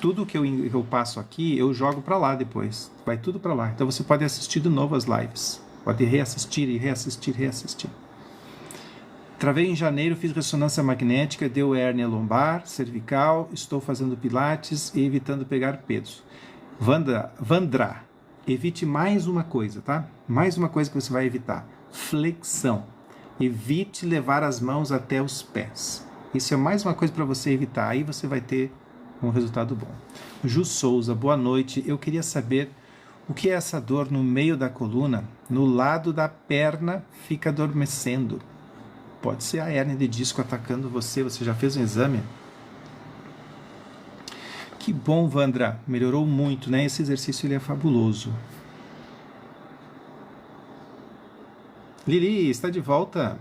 tudo que eu passo aqui, eu jogo para lá depois. Vai tudo para lá. Então você pode assistir de novo as lives. Pode reassistir e reassistir. Travei em janeiro, fiz ressonância magnética, deu hérnia lombar, cervical, estou fazendo pilates e evitando pegar peso. Vandra, evite mais uma coisa, tá? Mais uma coisa que você vai evitar. Flexão. Evite levar as mãos até os pés. Isso é mais uma coisa para você evitar. Aí você vai ter um resultado bom. Ju Souza, boa noite. Eu queria saber o que é essa dor no meio da coluna, no lado da perna, fica adormecendo. Pode ser a hérnia de disco atacando você. Você já fez um exame? Que bom, Vandra. Melhorou muito, né? Esse exercício ele é fabuloso. Lili, está de volta.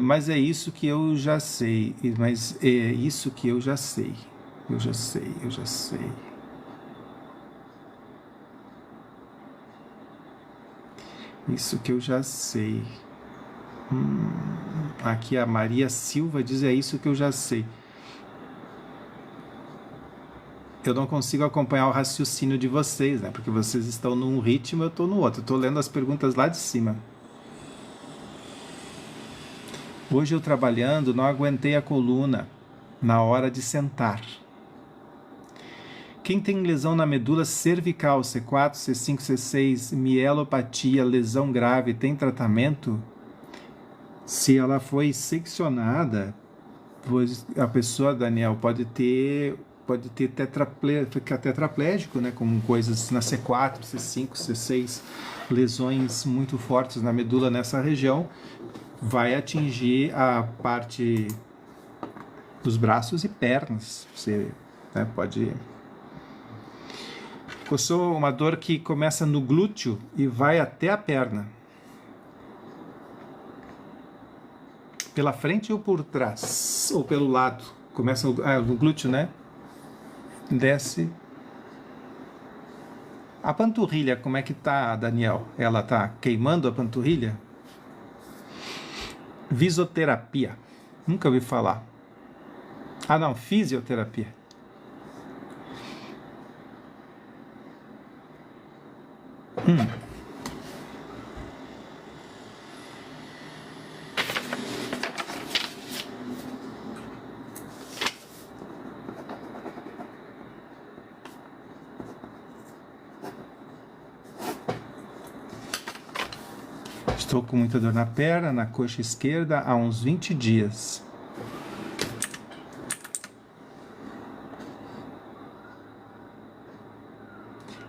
Mas é isso que eu já sei. Mas é isso que eu já sei. Eu já sei. Isso que eu já sei. Aqui a Maria Silva diz, é isso que eu já sei. Eu não consigo acompanhar o raciocínio de vocês, né? Porque vocês estão num ritmo, eu estou no outro. Eu estou lendo as perguntas lá de cima. Hoje eu trabalhando, não aguentei a coluna na hora de sentar. Quem tem lesão na medula cervical, C4, C5, C6, mielopatia, lesão grave, tem tratamento? Se ela foi seccionada, pois a pessoa, Daniel, pode ficar tetraplégico, né, com coisas na C4, C5, C6, lesões muito fortes na medula nessa região, vai atingir a parte dos braços e pernas. Você, né, pode... Coçou uma dor que começa no glúteo e vai até a perna. Pela frente ou por trás? Ou pelo lado? Começa no glúteo, né? Desce. A panturrilha, como é que tá, Daniel? Ela tá queimando a panturrilha? Visoterapia. Nunca ouvi falar. Não, fisioterapia. Estou com muita dor na perna, na coxa esquerda, há uns 20 dias.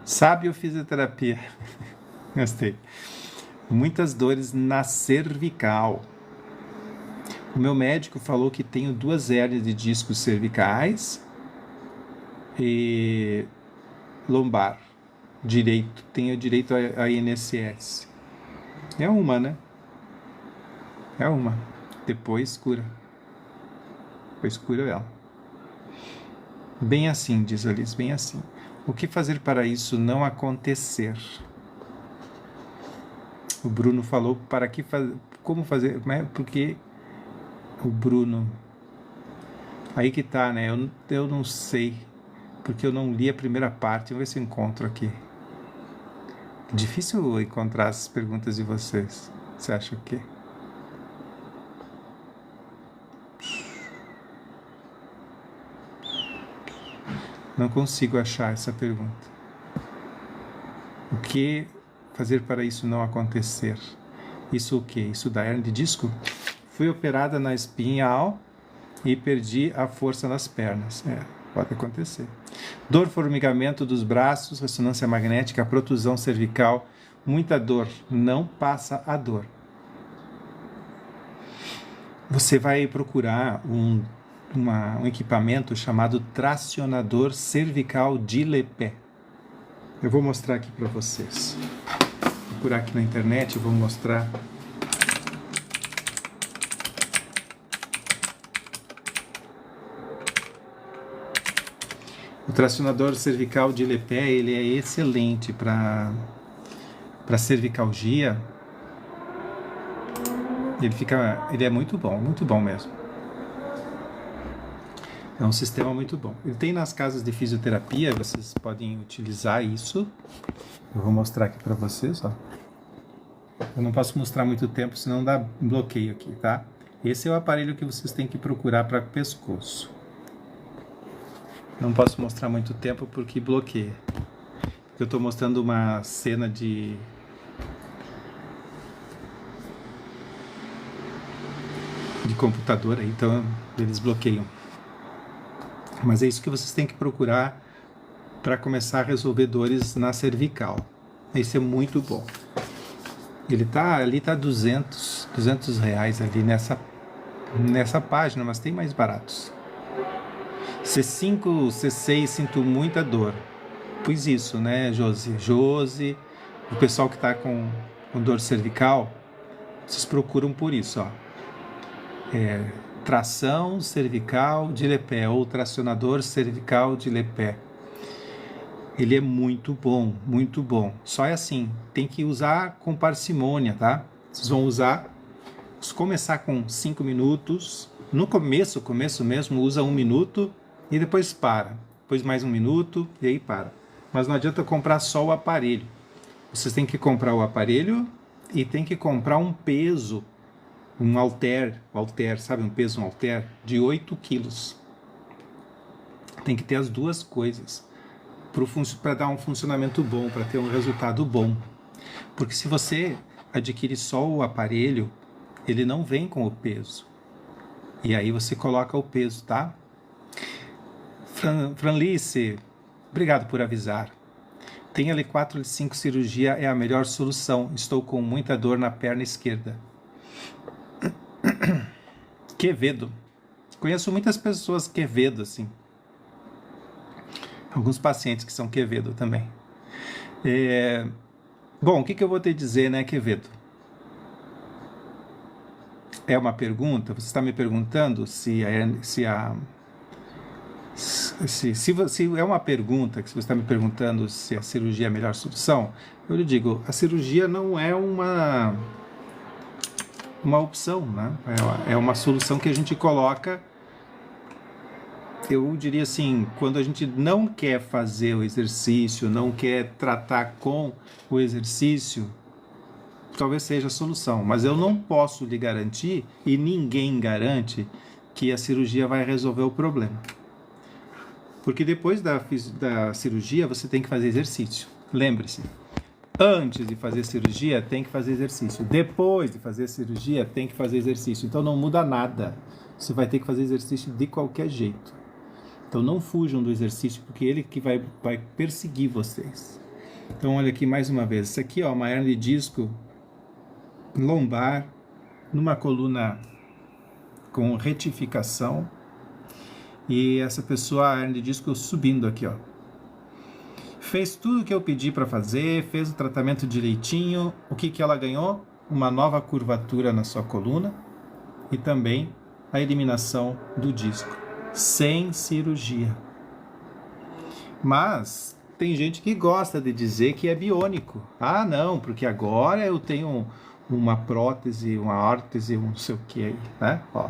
Sábio fisioterapia. Gostei. Muitas dores na cervical. O meu médico falou que tenho 2 hérnias de discos cervicais e lombar direito. Tenho direito a INSS. É uma, né? É uma. Depois cura. Depois cura ela. Bem assim, diz Alice, bem assim. O que fazer para isso não acontecer? O Bruno falou para que fazer, como fazer, porque o Bruno, aí que tá, né? Eu não sei, porque eu não li a primeira parte. Vamos ver se eu encontro aqui. É difícil encontrar as perguntas de vocês. Você acha o quê? Não consigo achar essa pergunta. O que fazer para isso não acontecer? Isso o quê? Isso da hernia de disco? Fui operada na espinhal e perdi a força nas pernas. Pode acontecer. Dor, formigamento dos braços, ressonância magnética, protusão cervical, muita dor. Não passa a dor. Você vai procurar um equipamento chamado tracionador cervical de Lepé. Eu vou mostrar aqui para vocês. Vou procurar aqui na internet, eu vou mostrar. O tracionador cervical de Lepé, ele é excelente para cervicalgia. Ele é muito bom mesmo. É um sistema muito bom. Ele tem nas casas de fisioterapia, vocês podem utilizar isso. Eu vou mostrar aqui para vocês, ó. Eu não posso mostrar muito tempo, senão dá bloqueio aqui, tá? Esse é o aparelho que vocês têm que procurar para pescoço. Não posso mostrar muito tempo porque bloqueia. Eu estou mostrando uma cena de computador, então eles bloqueiam. Mas é isso que vocês têm que procurar para começar a resolver dores na cervical. Esse é muito bom. Ele ali tá 200 reais ali nessa página, mas tem mais baratos. C5, C6, sinto muita dor. Pois isso, né, Josi, o pessoal que está com dor cervical, vocês procuram por isso, ó. Tração cervical de Lepé, ou tracionador cervical de Lepé. Ele é muito bom, muito bom. Só é assim, tem que usar com parcimônia, tá? Vocês vão usar, começar com 5 minutos. No começo mesmo, usa 1 minuto e depois para. Depois mais 1 minuto e aí para. Mas não adianta comprar só o aparelho. Vocês têm que comprar o aparelho e tem que comprar um peso, um halter, sabe, um peso, um halter de 8 quilos. Tem que ter as duas coisas para dar um funcionamento bom, para ter um resultado bom. Porque se você adquire só o aparelho, ele não vem com o peso. E aí você coloca o peso, tá? Franlice, obrigado por avisar. Tem L4, L5 cirurgia é a melhor solução. Estou com muita dor na perna esquerda. Quevedo. Conheço muitas pessoas Quevedo, assim. Alguns pacientes que são Quevedo também. Bom, o que eu vou te dizer, né, Quevedo? É uma pergunta? Você está me perguntando se é uma pergunta que você está me perguntando se a cirurgia é a melhor solução, eu lhe digo, a cirurgia não é uma opção, né? É uma solução que a gente coloca eu diria assim, quando a gente não quer fazer o exercício, não quer tratar com o exercício, talvez seja a solução. Mas eu não posso lhe garantir, e ninguém garante, que a cirurgia vai resolver o problema. Porque depois da cirurgia você tem que fazer exercício. Lembre-se, antes de fazer cirurgia tem que fazer exercício. Depois de fazer cirurgia tem que fazer exercício. Então não muda nada. Você vai ter que fazer exercício de qualquer jeito. Então não fujam do exercício, porque ele que vai perseguir vocês. Então olha aqui mais uma vez. Isso aqui, ó, uma hernia de disco lombar, numa coluna com retificação. E essa pessoa, a hernia de disco subindo aqui, ó. Fez tudo o que eu pedi para fazer, fez o tratamento direitinho. O que ela ganhou? Uma nova curvatura na sua coluna e também a eliminação do disco, sem cirurgia. Mas tem gente que gosta de dizer que é biônico. Ah, não, porque agora eu tenho uma prótese, uma órtese, um não sei o que aí, né? Ó.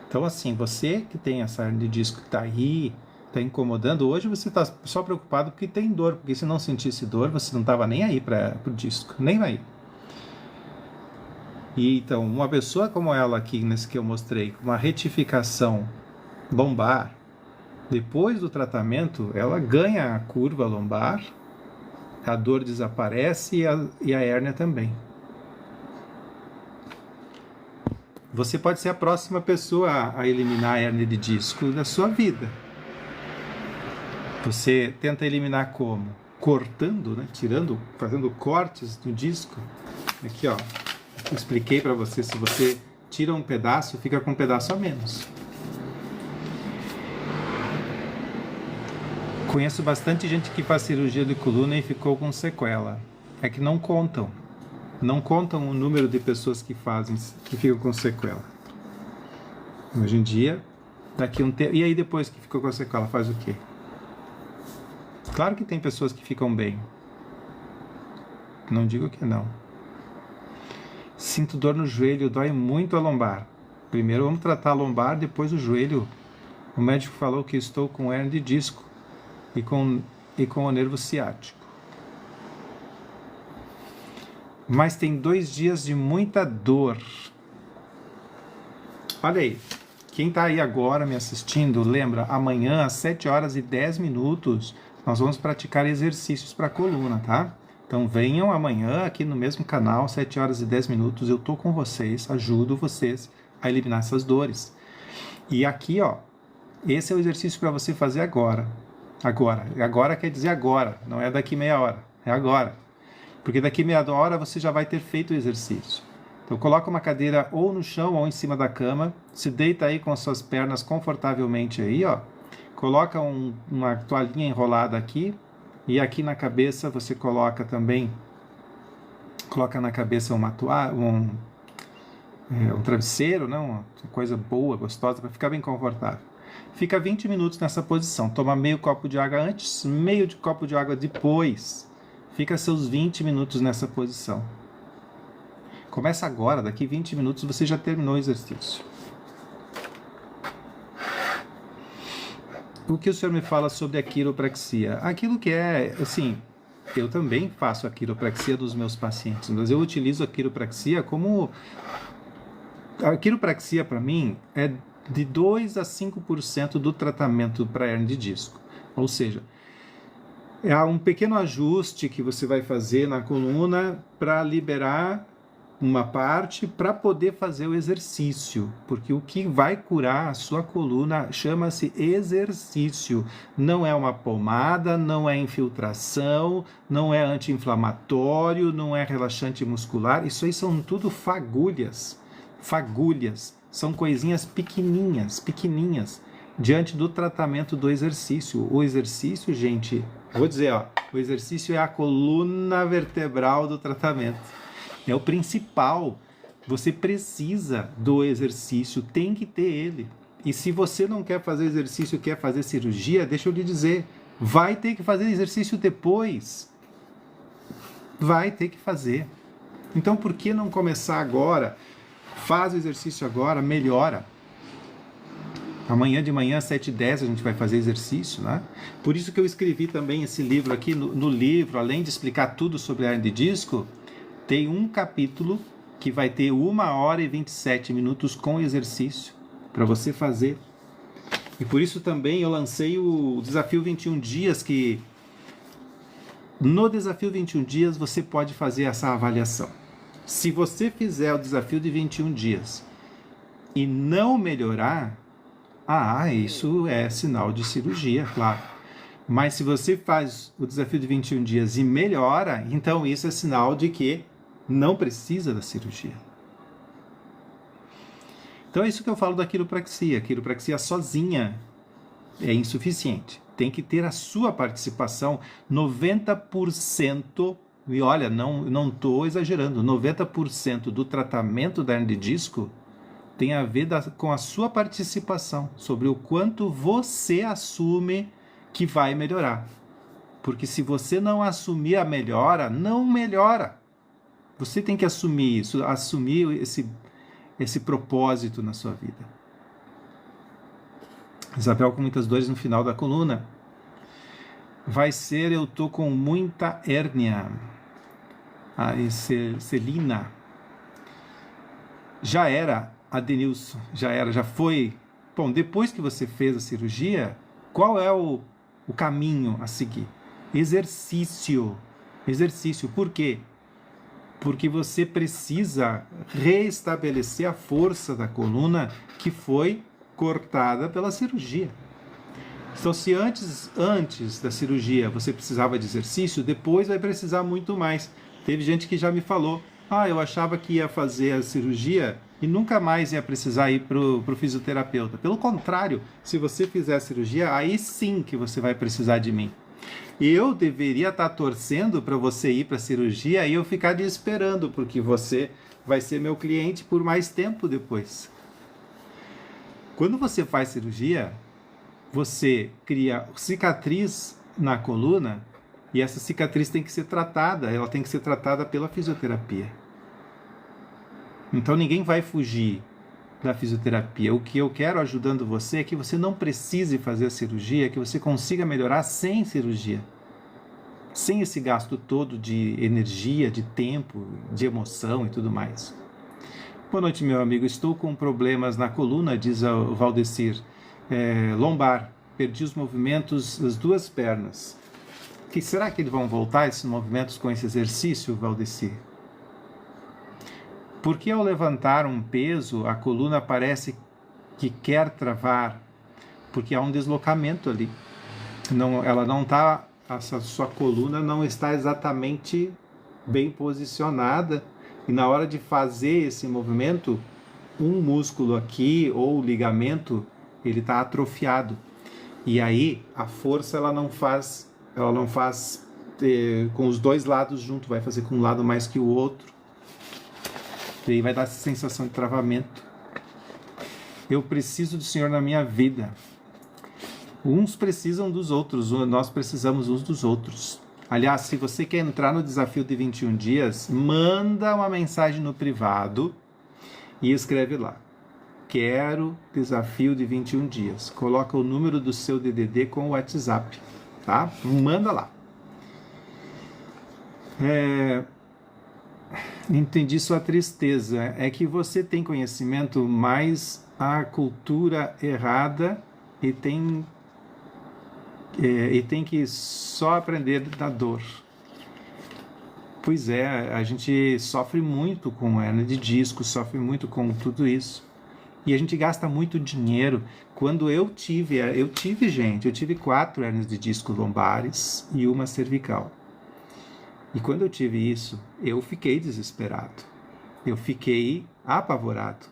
Então, assim, você que tem essa hernia de disco que está aí, está incomodando, hoje você está só preocupado porque tem dor, porque se não sentisse dor, você não estava nem aí para o disco, nem aí. E então, uma pessoa como ela aqui, nesse que eu mostrei, com uma retificação lombar, depois do tratamento, ela ganha a curva lombar, a dor desaparece e a hérnia também. Você pode ser a próxima pessoa a eliminar a hérnia de disco da sua vida. Você tenta eliminar como? Cortando, né? Tirando, fazendo cortes no disco. Aqui, ó. Eu expliquei para você, se você tira um pedaço, fica com um pedaço a menos. Conheço bastante gente que faz cirurgia de coluna e ficou com sequela. É que não contam. Não contam o número de pessoas que fazem, que ficam com sequela. Hoje em dia, daqui um tempo... E aí depois que ficou com a sequela, faz o quê? Claro que tem pessoas que ficam bem. Não digo que não. Sinto dor no joelho, dói muito a lombar. Primeiro vamos tratar a lombar, depois o joelho. O médico falou que estou com hernia de disco e com o nervo ciático. Mas tem 2 dias de muita dor. Olha aí, quem está aí agora me assistindo, lembra, amanhã às 7h10 nós vamos praticar exercícios para a coluna, tá? Então venham amanhã aqui no mesmo canal, 7h10, eu tô com vocês, ajudo vocês a eliminar essas dores. E aqui, ó, esse é o exercício para você fazer agora. Agora quer dizer agora, não é daqui meia hora, é agora. Porque daqui meia hora você já vai ter feito o exercício. Então coloca uma cadeira ou no chão ou em cima da cama, se deita aí com as suas pernas confortavelmente aí, ó. Coloca uma toalhinha enrolada aqui e aqui na cabeça você coloca também, coloca na cabeça uma toalha, um travesseiro, né? Uma coisa boa, gostosa, para ficar bem confortável. Fica 20 minutos nessa posição, toma meio copo de água antes, meio de copo de água depois. Fica seus 20 minutos nessa posição. Começa agora, daqui 20 minutos você já terminou o exercício. O que o senhor me fala sobre a quiropraxia? Aquilo que é, assim, eu também faço a quiropraxia dos meus pacientes, mas eu utilizo a quiropraxia como... A quiropraxia, para mim, é de 2 a 5% do tratamento para hernia de disco. Ou seja, é um pequeno ajuste que você vai fazer na coluna para liberar uma parte para poder fazer o exercício, porque o que vai curar a sua coluna chama-se exercício, não é uma pomada, não é infiltração, não é anti-inflamatório, não é relaxante muscular, isso aí são tudo fagulhas, são coisinhas pequenininhas, diante do tratamento do exercício. O exercício, gente, vou dizer, ó, o exercício é a coluna vertebral do tratamento. É o principal. Você precisa do exercício, tem que ter ele. E se você não quer fazer exercício, quer fazer cirurgia, deixa eu lhe dizer, vai ter que fazer exercício depois. Vai ter que fazer. Então, por que não começar agora? Faz o exercício agora, melhora. Amanhã de manhã, às 7h10, a gente vai fazer exercício, né? Por isso que eu escrevi também esse livro aqui. No livro, além de explicar tudo sobre a hernia de disco, tem um capítulo que vai ter 1h27 com exercício para você fazer. E por isso também eu lancei o Desafio 21 Dias, que no Desafio 21 Dias você pode fazer essa avaliação. Se você fizer o Desafio de 21 Dias e não melhorar, isso é sinal de cirurgia, claro. Mas se você faz o Desafio de 21 Dias e melhora, então isso é sinal de que não precisa da cirurgia. Então é isso que eu falo da quiropraxia. A quiropraxia sozinha é insuficiente. Tem que ter a sua participação. 90%, e olha, não estou exagerando, 90% do tratamento da hernia de disco tem a ver com a sua participação, sobre o quanto você assume que vai melhorar. Porque se você não assumir a melhora, não melhora. Você tem que assumir isso, assumir esse propósito na sua vida. Isabel com muitas dores no final da coluna. Eu tô com muita hérnia. Celina. Já era, Adenilson, já foi. Bom, depois que você fez a cirurgia, qual é o caminho a seguir? Exercício. Por quê? Porque você precisa reestabelecer a força da coluna que foi cortada pela cirurgia. Então, se antes da cirurgia você precisava de exercício, depois vai precisar muito mais. Teve gente que já me falou, eu achava que ia fazer a cirurgia e nunca mais ia precisar ir para o fisioterapeuta. Pelo contrário, se você fizer a cirurgia, aí sim que você vai precisar de mim. Eu deveria estar torcendo para você ir para a cirurgia e eu ficar esperando, porque você vai ser meu cliente por mais tempo depois. Quando você faz cirurgia, você cria cicatriz na coluna e essa cicatriz tem que ser tratada, ela tem que ser tratada pela fisioterapia. Então ninguém vai fugir da fisioterapia. O que eu quero ajudando você é que você não precise fazer a cirurgia, que você consiga melhorar sem cirurgia. Sem esse gasto todo de energia, de tempo, de emoção e tudo mais. Boa noite, meu amigo. Estou com problemas na coluna, diz o Valdecir. Lombar. Perdi os movimentos das duas pernas. Será que eles vão voltar esses movimentos com esse exercício, Valdecir? Porque ao levantar um peso, a coluna parece que quer travar, porque há um deslocamento ali. Essa sua coluna não está exatamente bem posicionada, e na hora de fazer esse movimento, um músculo aqui ou o ligamento, ele está atrofiado. E aí a força ela não faz com os dois lados junto, vai fazer com um lado mais que o outro. E aí vai dar essa sensação de travamento. Eu preciso do Senhor na minha vida. Uns precisam dos outros, nós precisamos uns dos outros. Aliás, se você quer entrar no desafio de 21 dias, manda uma mensagem no privado e escreve lá. Quero desafio de 21 dias. Coloca o número do seu DDD com o WhatsApp, tá? Manda lá. Entendi sua tristeza. É que você tem conhecimento, mas a cultura errada e tem que só aprender da dor. Pois é, a gente sofre muito com hernia de disco, sofre muito com tudo isso. E a gente gasta muito dinheiro. Quando eu tive 4 hernias de disco lombares e uma cervical. E quando eu tive isso, eu fiquei desesperado. Eu fiquei apavorado.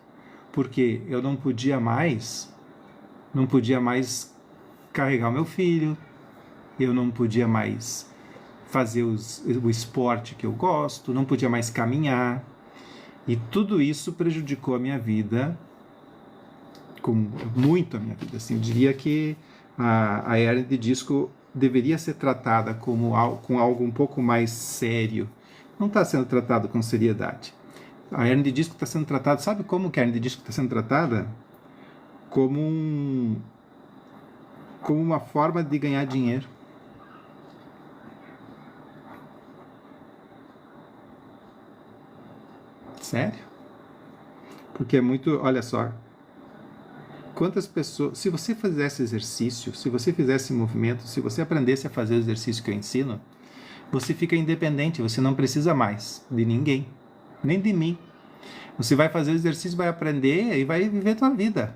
Porque eu não podia mais carregar o meu filho, eu não podia mais fazer o esporte que eu gosto, não podia mais caminhar. E tudo isso prejudicou a minha vida, muito a minha vida. Assim, eu diria que a hernia de disco deveria ser tratada com algo um pouco mais sério. Não está sendo tratado com seriedade. A hernia de disco está sendo tratada, sabe como que a hernia de disco está sendo tratada? como como uma forma de ganhar dinheiro. Sério? Porque é muito, olha só, quantas pessoas, se você fizesse exercício, se você fizesse movimento, se você aprendesse a fazer o exercício que eu ensino, você fica independente, você não precisa mais de ninguém, nem de mim. Você vai fazer o exercício, vai aprender e vai viver a tua vida.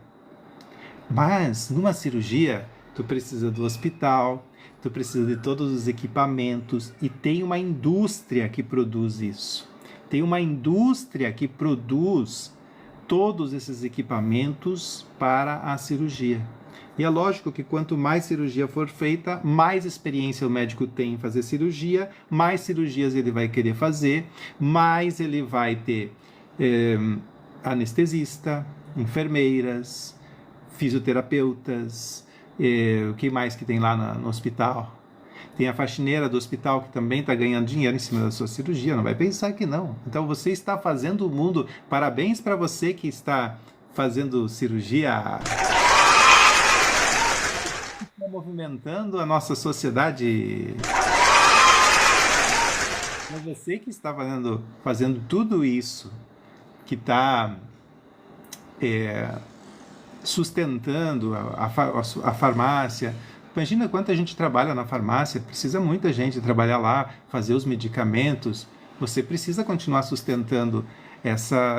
Mas, numa cirurgia, tu precisa do hospital, tu precisa de todos os equipamentos e tem uma indústria que produz isso. Tem uma indústria que produz todos esses equipamentos para a cirurgia. E é lógico que quanto mais cirurgia for feita, mais experiência o médico tem em fazer cirurgia, mais cirurgias ele vai querer fazer, mais ele vai ter anestesista, enfermeiras, fisioterapeutas, o que mais que tem lá no hospital? Tem a faxineira do hospital que também está ganhando dinheiro em cima da sua cirurgia, não vai pensar que não. Então você está fazendo o mundo, parabéns para você que está fazendo cirurgia, está movimentando a nossa sociedade. Mas você que está fazendo tudo isso, que está sustentando a farmácia. Imagina quanta gente trabalha na farmácia, precisa muita gente trabalhar lá, fazer os medicamentos. Você precisa continuar sustentando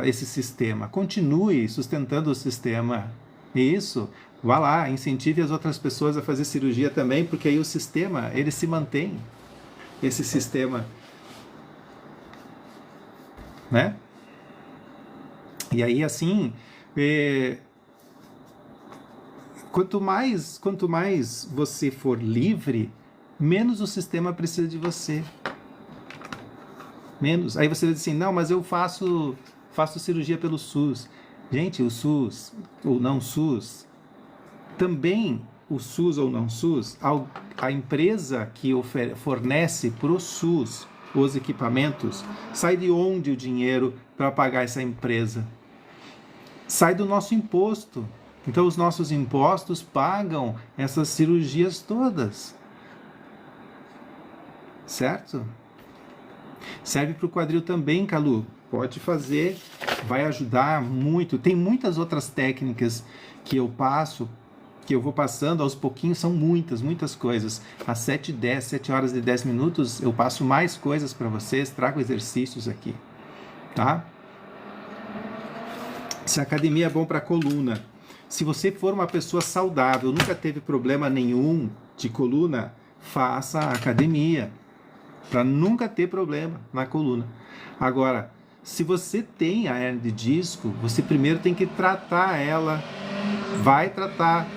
esse sistema. Continue sustentando o sistema. Isso, vá lá, incentive as outras pessoas a fazer cirurgia também, porque aí o sistema, ele se mantém. Esse sistema, né? E aí, assim, quanto mais você for livre, menos o sistema precisa de você. Menos. Aí você diz assim, não, mas eu faço cirurgia pelo SUS. Gente, o SUS ou não SUS, também o SUS ou não SUS, a empresa que fornece para o SUS os equipamentos, sai de onde o dinheiro para pagar essa empresa? Sai do nosso imposto. Então os nossos impostos pagam essas cirurgias todas. Certo? Serve para o quadril também, Calu. Pode fazer, vai ajudar muito. Tem muitas outras técnicas que eu passo, que eu vou passando aos pouquinhos, são muitas coisas. Às 7 horas e 10 minutos, eu passo mais coisas para vocês, trago exercícios aqui, tá? Se a academia é bom para a coluna, se você for uma pessoa saudável, nunca teve problema nenhum de coluna, faça a academia, para nunca ter problema na coluna. Agora, se você tem a hernia de disco, você primeiro tem que tratar ela, vai tratar,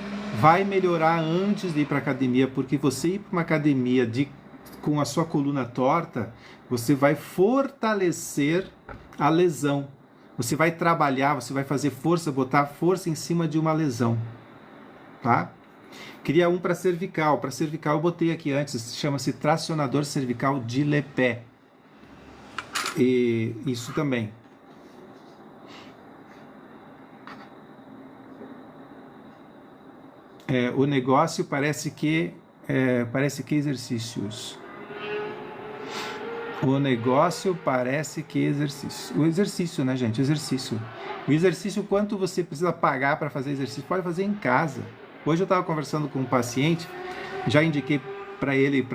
vai melhorar antes de ir para a academia, porque você ir para uma academia com a sua coluna torta, você vai fortalecer a lesão. Você vai trabalhar, você vai fazer força, botar força em cima de uma lesão, tá? Queria um para cervical. Para cervical eu botei aqui antes, chama-se tracionador cervical de Lepé. E isso também. O negócio parece que exercícios. O negócio parece que exercício. O exercício, né, gente? O exercício, quanto você precisa pagar para fazer exercício? Pode fazer em casa. Hoje eu estava conversando com um paciente, já indiquei para ele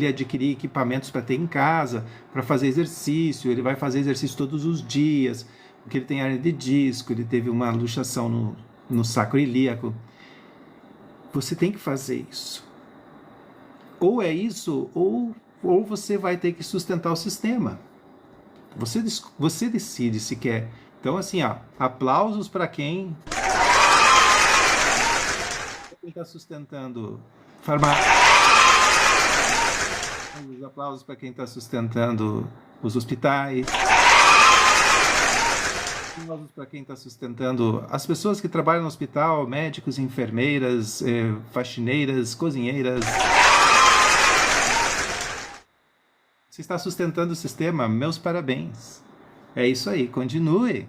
adquirir equipamentos para ter em casa, para fazer exercício. Ele vai fazer exercício todos os dias, porque ele tem hernia de disco, ele teve uma luxação no sacro ilíaco. Você tem que fazer isso. Ou é isso, ou você vai ter que sustentar o sistema. Você decide se quer. Então, assim, ó, aplausos para quem está sustentando farmácia. Aplausos para quem está sustentando os hospitais. Aplausos para quem está sustentando as pessoas que trabalham no hospital, médicos, enfermeiras, faxineiras, cozinheiras. Você está sustentando o sistema, meus parabéns. É isso aí, continue.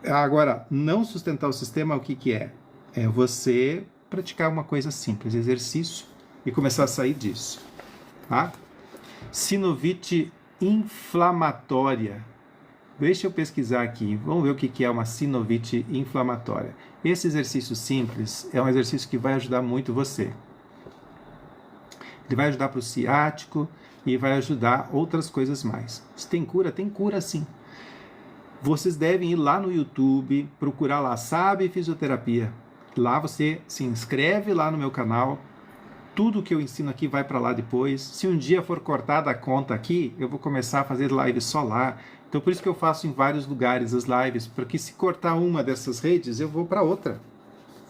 Agora, não sustentar o sistema, o que que é? É você praticar uma coisa simples, exercício, e começar a sair disso. Tá? Sinovite inflamatória. Deixa eu pesquisar aqui. Vamos ver o que é uma sinovite inflamatória. Esse exercício simples é um exercício que vai ajudar muito você. Ele vai ajudar para o ciático e vai ajudar outras coisas mais. Se tem cura? Tem cura sim. Vocês devem ir lá no YouTube, procurar lá, Sabe Fisioterapia. Lá você se inscreve lá no meu canal. Tudo que eu ensino aqui vai para lá depois. Se um dia for cortada a conta aqui, eu vou começar a fazer live só lá. Então por isso que eu faço em vários lugares as lives, porque se cortar uma dessas redes, eu vou para outra.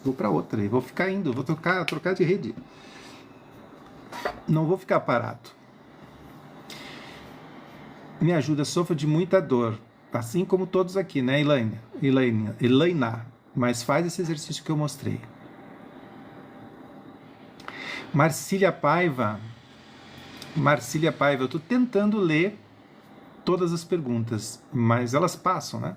E vou ficar indo, vou trocar de rede. Não vou ficar parado. Me ajuda, sofro de muita dor. Assim como todos aqui, né, Elaina? Mas faz esse exercício que eu mostrei. Marcília Paiva, eu estou tentando ler todas as perguntas, mas elas passam, né?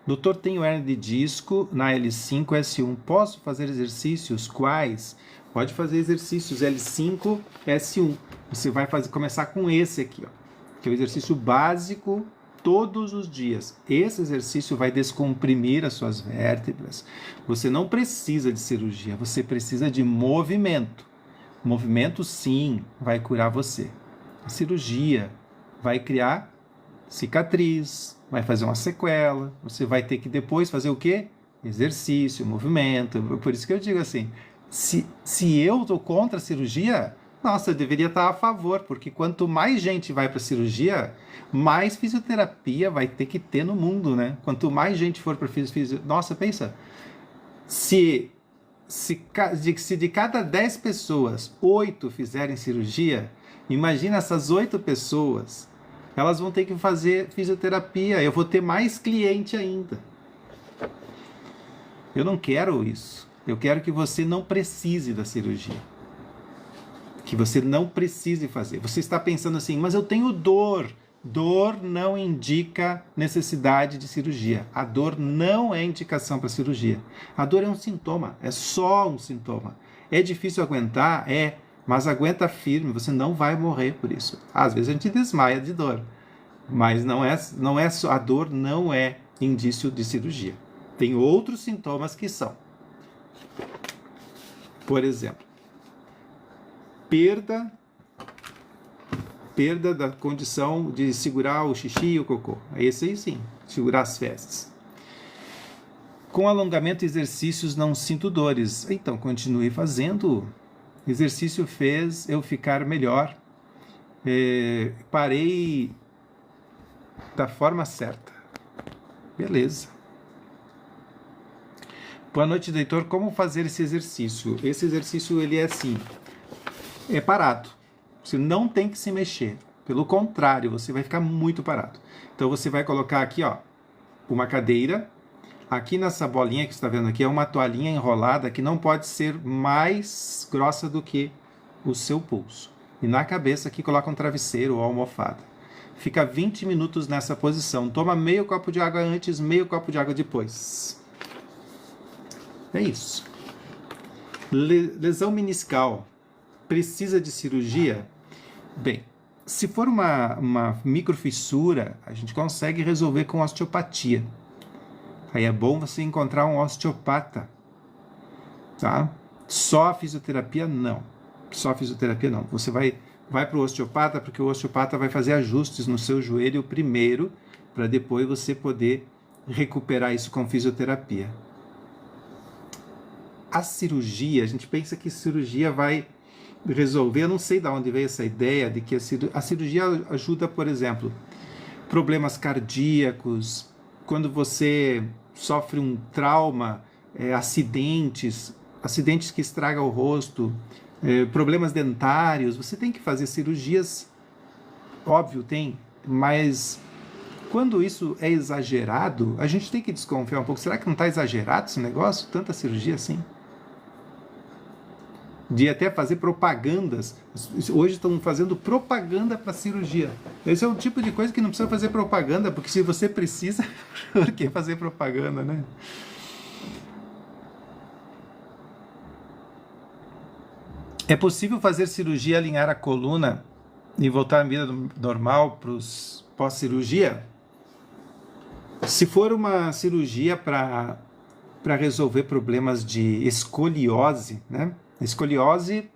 Doutor, tenho hernia de disco na L5, S1. Posso fazer exercícios? Quais? Pode fazer exercícios L5, S1. Você vai começar com esse aqui, ó, que é o exercício básico todos os dias. Esse exercício vai descomprimir as suas vértebras. Você não precisa de cirurgia, você precisa de movimento. Movimento, sim, vai curar você. A cirurgia vai criar cicatriz, vai fazer uma sequela. Você vai ter que depois fazer o quê? Exercício, movimento. Por isso que eu digo assim, se eu estou contra a cirurgia, nossa, eu deveria estar a favor, porque quanto mais gente vai para a cirurgia, mais fisioterapia vai ter que ter no mundo, né? Quanto mais gente for para fisioterapia... Nossa, pensa, se de cada 10 pessoas, 8 fizerem cirurgia, imagina essas 8 pessoas, elas vão ter que fazer fisioterapia, eu vou ter mais cliente ainda. Eu não quero isso. Eu quero que você não precise da cirurgia. Que você não precise fazer. Você está pensando assim, mas eu tenho dor. Dor não indica necessidade de cirurgia. A dor não é indicação para cirurgia. A dor é um sintoma, é só um sintoma. É difícil aguentar? É, mas aguenta firme, você não vai morrer por isso. Às vezes a gente desmaia de dor, mas a dor não é indício de cirurgia. Tem outros sintomas que são. Por exemplo, perda da condição de segurar o xixi e o cocô. Esse aí sim, segurar as fezes. Com alongamento e exercícios não sinto dores. Então, continue fazendo. Exercício fez eu ficar melhor. Parei da forma certa. Beleza. Boa noite, doutor. Como fazer esse exercício? Esse exercício, ele é assim, é parado. Você não tem que se mexer. Pelo contrário, você vai ficar muito parado. Então, você vai colocar aqui, ó, uma cadeira. Aqui nessa bolinha que você está vendo aqui, é uma toalhinha enrolada que não pode ser mais grossa do que o seu pulso. E na cabeça aqui coloca um travesseiro ou almofada. Fica 20 minutos nessa posição. Toma meio copo de água antes, meio copo de água depois. É isso. Lesão meniscal. Precisa de cirurgia? Bem, se for uma microfissura, a gente consegue resolver com osteopatia. Aí é bom você encontrar um osteopata, tá? Só a fisioterapia, não. Só a fisioterapia, não. Você vai para o osteopata, porque o osteopata vai fazer ajustes no seu joelho primeiro, para depois você poder recuperar isso com fisioterapia. A cirurgia, a gente pensa que cirurgia vai resolver, eu não sei de onde veio essa ideia de que a cirurgia ajuda, por exemplo, problemas cardíacos, quando você sofre um trauma, acidentes que estragam o rosto, problemas dentários, você tem que fazer cirurgias, óbvio, tem, mas quando isso é exagerado, a gente tem que desconfiar um pouco. Será que não está exagerado esse negócio? Tanta cirurgia assim? de até fazer propagandas. Hoje estão fazendo propaganda para cirurgia. Esse é o tipo de coisa que não precisa fazer propaganda, porque se você precisa, por que fazer propaganda, né? É possível fazer cirurgia, alinhar a coluna e voltar à vida normal para os pós-cirurgia? Se for uma cirurgia para resolver problemas de escoliose, né? Escoliose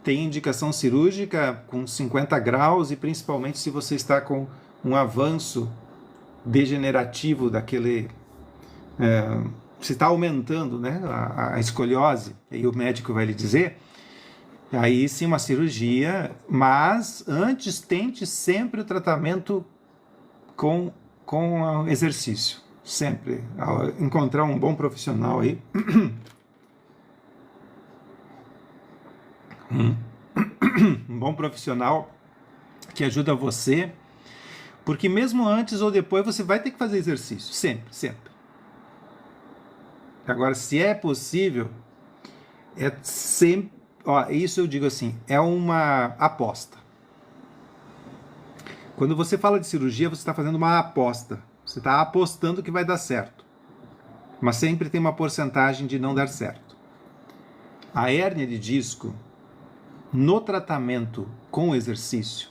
tem indicação cirúrgica com 50 graus e principalmente se você está com um avanço degenerativo daquele... se está aumentando, né, a escoliose, aí o médico vai lhe dizer, aí sim uma cirurgia, mas antes tente sempre o tratamento com exercício, sempre. Encontrar um bom profissional aí, um bom profissional que ajuda você, porque mesmo antes ou depois você vai ter que fazer exercício, sempre, sempre. Agora, se é possível, é sempre, ó, isso eu digo assim, é uma aposta. Quando você fala de cirurgia, você está fazendo uma aposta. Você está apostando que vai dar certo. Mas sempre tem uma porcentagem de não dar certo. A hérnia de disco, no tratamento com exercício,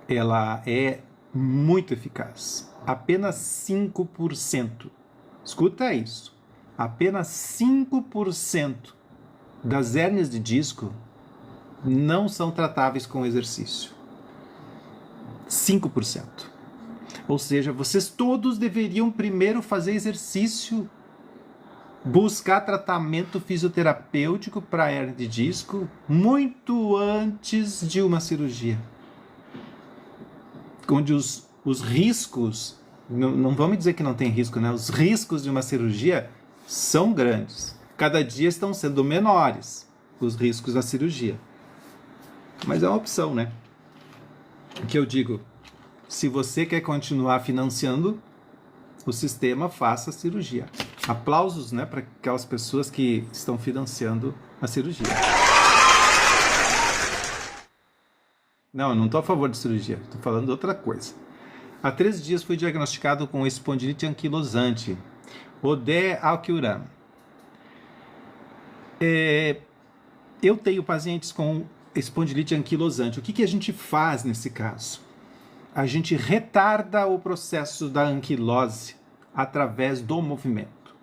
ela é muito eficaz. Apenas 5%. Escuta isso. Apenas 5% das hérnias de disco não são tratáveis com exercício. 5%. Ou seja, vocês todos deveriam primeiro fazer exercício, buscar tratamento fisioterapêutico para hérnia de disco muito antes de uma cirurgia. Onde os riscos, não vamos dizer que não tem risco, né? Os riscos de uma cirurgia são grandes. Cada dia estão sendo menores os riscos da cirurgia. Mas é uma opção, né? O que eu digo, se você quer continuar financiando o sistema, faça a cirurgia. Aplausos, né, para aquelas pessoas que estão financiando a cirurgia. Não, eu não estou a favor de cirurgia, estou falando de outra coisa. Há 3 dias fui diagnosticado com espondilite anquilosante, Odé Alquiuram. Eu tenho pacientes com espondilite anquilosante. O que a gente faz nesse caso? A gente retarda o processo da anquilose através do movimento.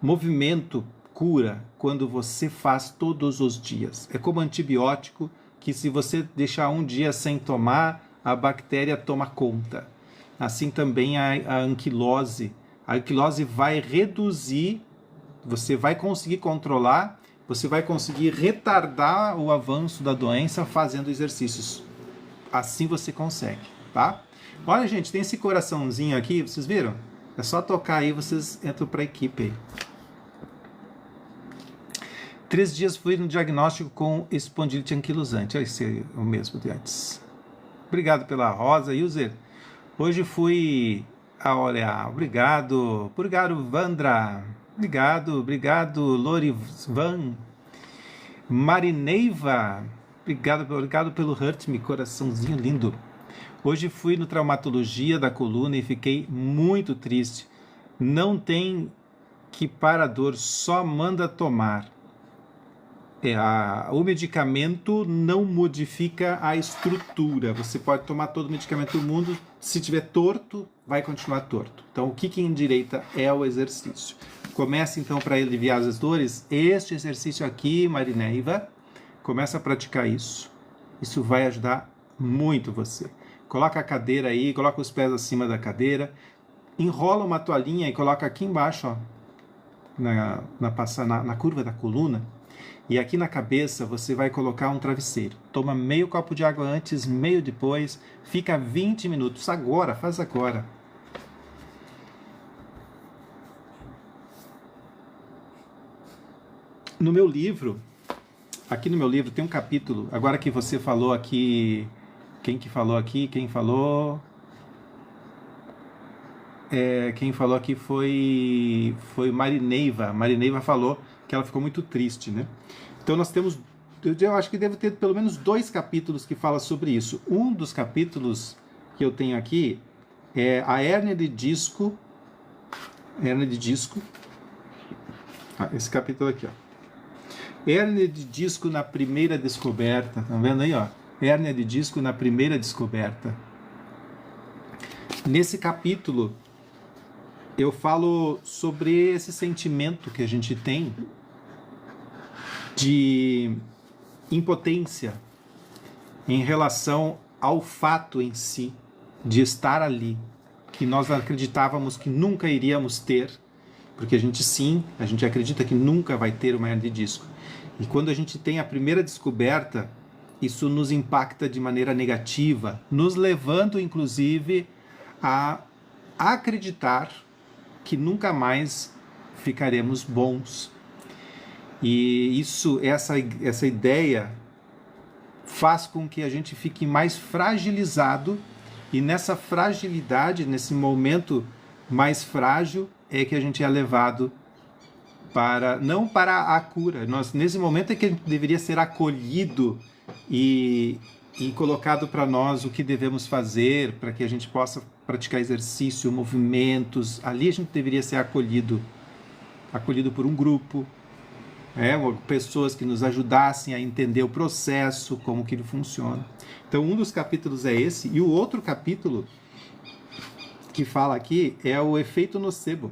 Movimento cura quando você faz todos os dias. É como antibiótico que se você deixar um dia sem tomar, a bactéria toma conta. Assim também a anquilose. A anquilose vai reduzir, você vai conseguir controlar, você vai conseguir retardar o avanço da doença fazendo exercícios. Assim você consegue, tá? Olha, gente, tem esse coraçãozinho aqui, vocês viram? É só tocar aí, vocês entram para a equipe aí. 3 dias fui no diagnóstico com espondilite anquilosante. Esse é o mesmo de antes. Obrigado pela rosa, user. Hoje fui... olha, obrigado, Vandra. Obrigado, Lorivan. Marineiva. Obrigado pelo Hurt Me, coraçãozinho lindo. Hoje fui no traumatologia da coluna e fiquei muito triste. Não tem que para a dor, só manda tomar. O medicamento não modifica a estrutura. Você pode tomar todo o medicamento do mundo, se tiver torto, vai continuar torto. Então, o que endireita é o exercício. Comece, então, para aliviar as dores, este exercício aqui, Marineiva, começa a praticar isso. Isso vai ajudar muito você. Coloca a cadeira aí, coloca os pés acima da cadeira, enrola uma toalhinha e coloca aqui embaixo, ó, na curva da coluna. E aqui na cabeça você vai colocar um travesseiro. Toma meio copo de água antes, meio depois. Fica 20 minutos. Agora, faz agora. No meu livro, aqui no meu livro tem um capítulo. Agora que você falou aqui... Quem que falou aqui? Quem falou aqui foi Marineiva. Marineiva falou que ela ficou muito triste, né? Então nós temos, eu acho que deve ter pelo menos 2 capítulos que fala sobre isso. Um dos capítulos que eu tenho aqui é a hérnia de disco. Esse capítulo aqui, ó. Hérnia de disco na primeira descoberta. Tá vendo aí, ó? Hérnia de disco na primeira descoberta. Nesse capítulo, eu falo sobre esse sentimento que a gente tem de impotência em relação ao fato em si de estar ali, que nós acreditávamos que nunca iríamos ter, porque a gente acredita que nunca vai ter uma hérnia de disco. E quando a gente tem a primeira descoberta, isso nos impacta de maneira negativa, nos levando, inclusive, a acreditar que nunca mais ficaremos bons. E essa ideia faz com que a gente fique mais fragilizado, e nessa fragilidade, nesse momento mais frágil, é que a gente é levado não para a cura. Nesse momento é que a gente deveria ser acolhido e colocado para nós o que devemos fazer para que a gente possa praticar exercício, movimentos. Ali a gente deveria ser acolhido por um grupo, pessoas que nos ajudassem a entender o processo, como que ele funciona. Então um dos capítulos é esse, e o outro capítulo que fala aqui é o efeito nocebo.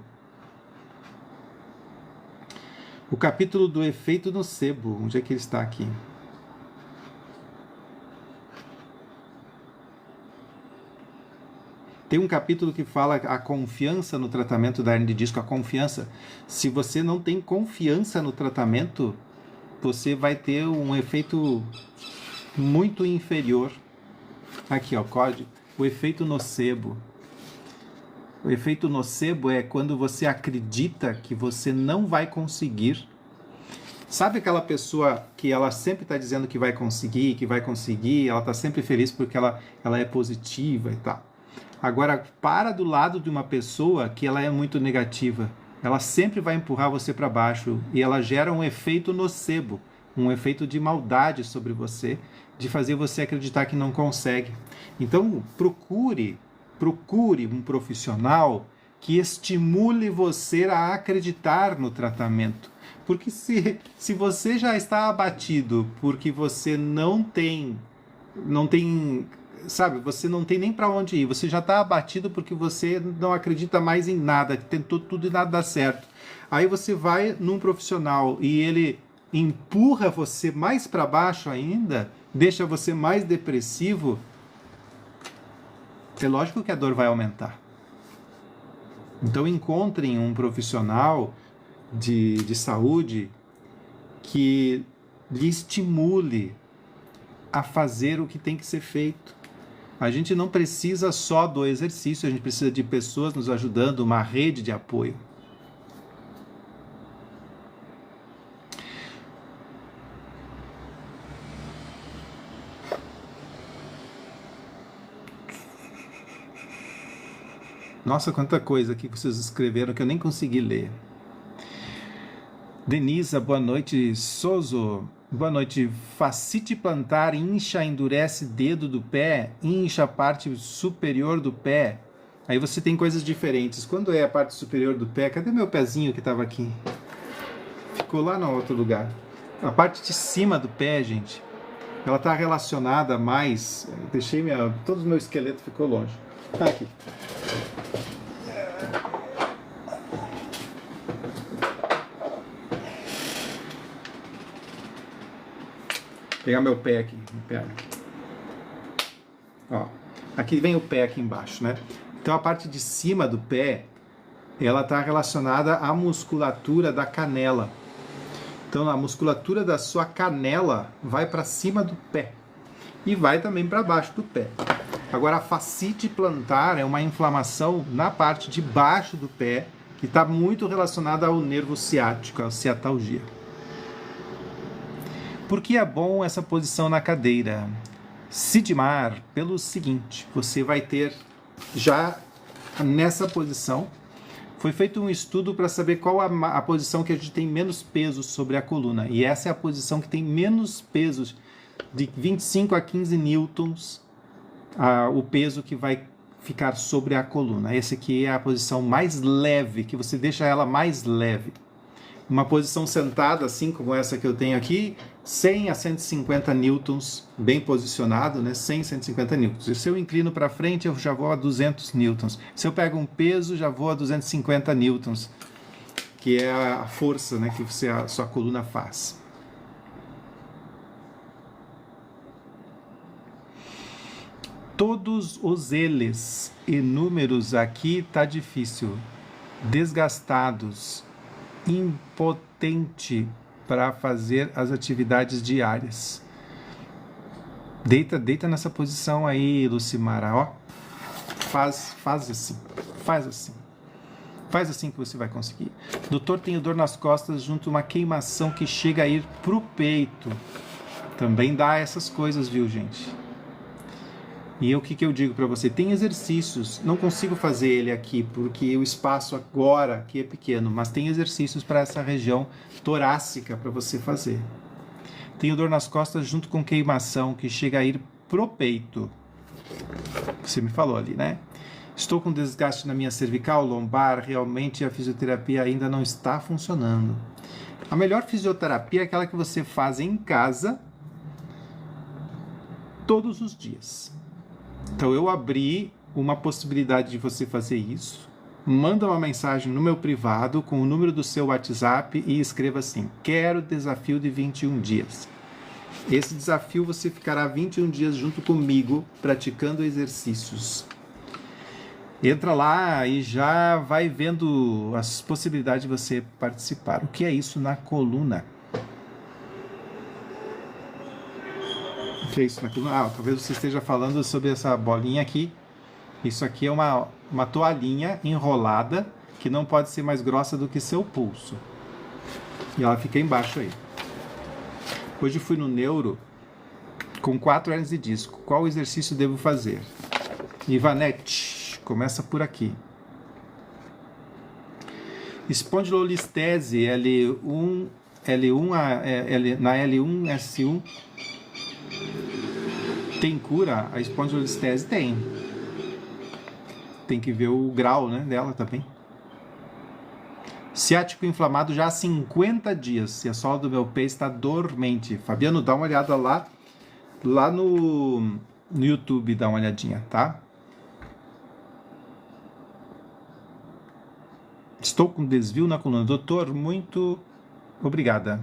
O capítulo do efeito nocebo, onde é que ele está aqui? Tem um capítulo que fala a confiança no tratamento da hérnia de disco, a confiança. Se você não tem confiança no tratamento, você vai ter um efeito muito inferior. Aqui, ó, código. O efeito nocebo. O efeito nocebo é quando você acredita que você não vai conseguir. Sabe aquela pessoa que ela sempre está dizendo que vai conseguir, ela está sempre feliz porque ela é positiva e tal. Agora, para do lado de uma pessoa que ela é muito negativa. Ela sempre vai empurrar você para baixo e ela gera um efeito nocebo, um efeito de maldade sobre você, de fazer você acreditar que não consegue. Então, procure um profissional que estimule você a acreditar no tratamento. Porque se você já está abatido porque você não tem, sabe, você não tem nem para onde ir, você já está abatido porque você não acredita mais em nada, tentou tudo e nada dá certo. Aí você vai num profissional e ele empurra você mais para baixo ainda, deixa você mais depressivo, é lógico que a dor vai aumentar. Então encontrem um profissional de saúde que lhe estimule a fazer o que tem que ser feito. A gente não precisa só do exercício, a gente precisa de pessoas nos ajudando, uma rede de apoio. Nossa, quanta coisa aqui que vocês escreveram que eu nem consegui ler. Denisa, boa noite. Soso, boa noite. Fascite plantar incha, endurece dedo do pé, incha a parte superior do pé. Aí você tem coisas diferentes. Quando é a parte superior do pé? Cadê meu pezinho que estava aqui? Ficou lá no outro lugar. A parte de cima do pé, gente, ela está relacionada mais... todo o meu esqueleto ficou longe. Aqui. Pegar meu pé aqui, ó, aqui vem o pé aqui embaixo, né? Então a parte de cima do pé, ela está relacionada à musculatura da canela. Então a musculatura da sua canela vai para cima do pé e vai também para baixo do pé. Agora a fascite plantar é uma inflamação na parte de baixo do pé que está muito relacionada ao nervo ciático, a ciatalgia. Por que é bom essa posição na cadeira? Sidmar, pelo seguinte, você vai ter já nessa posição, Foi feito um estudo para saber qual a posição que a gente tem menos peso sobre a coluna. E essa é a posição que tem menos peso, de 25 a 15 newtons, o peso que vai ficar sobre a coluna. Essa aqui é a posição mais leve, que você deixa ela mais leve. Uma posição sentada, assim como essa que eu tenho aqui, 100 a 150 newtons, bem posicionado, né? 100 a 150 newtons. E se eu inclino para frente, eu já vou a 200 newtons. Se eu pego um peso, já vou a 250 newtons, que é a força, né, que a sua coluna faz. Todos os eles e números aqui tá difícil, desgastados, impotente para fazer as atividades diárias. Deita nessa posição aí, Lucimara, ó. Faz assim, faz assim. Faz assim que você vai conseguir. Doutor, tenho dor nas costas junto a uma queimação que chega a ir pro peito. Também dá essas coisas, viu, gente? E o que eu digo para você? Tem exercícios, não consigo fazer ele aqui, porque o espaço agora aqui é pequeno, mas tem exercícios para essa região torácica para você fazer. Tenho dor nas costas junto com queimação que chega a ir pro peito. Você me falou ali, né? Estou com desgaste na minha cervical, lombar, realmente a fisioterapia ainda não está funcionando. A melhor fisioterapia é aquela que você faz em casa todos os dias. Então eu abri uma possibilidade de você fazer isso. Manda uma mensagem no meu privado com o número do seu WhatsApp e escreva assim: quero desafio de 21 dias. Esse desafio você ficará 21 dias junto comigo praticando exercícios. Entra lá e já vai vendo as possibilidades de você participar. O que é isso na coluna? O que é isso na coluna? Talvez você esteja falando sobre essa bolinha aqui. Isso aqui é uma toalhinha enrolada que não pode ser mais grossa do que seu pulso. E ela fica embaixo aí. Hoje fui no neuro com 4 hernias de disco. Qual exercício devo fazer? Ivanete, começa por aqui. Espondilolistese L1, na L1S1 tem cura? A espondilolistese tem. Tem que ver o grau, né, dela também. Ciático inflamado já há 50 dias. E a sola do meu pé está dormente. Fabiano, dá uma olhada lá no YouTube, dá uma olhadinha, tá? Estou com desvio na coluna. Doutor, muito obrigada.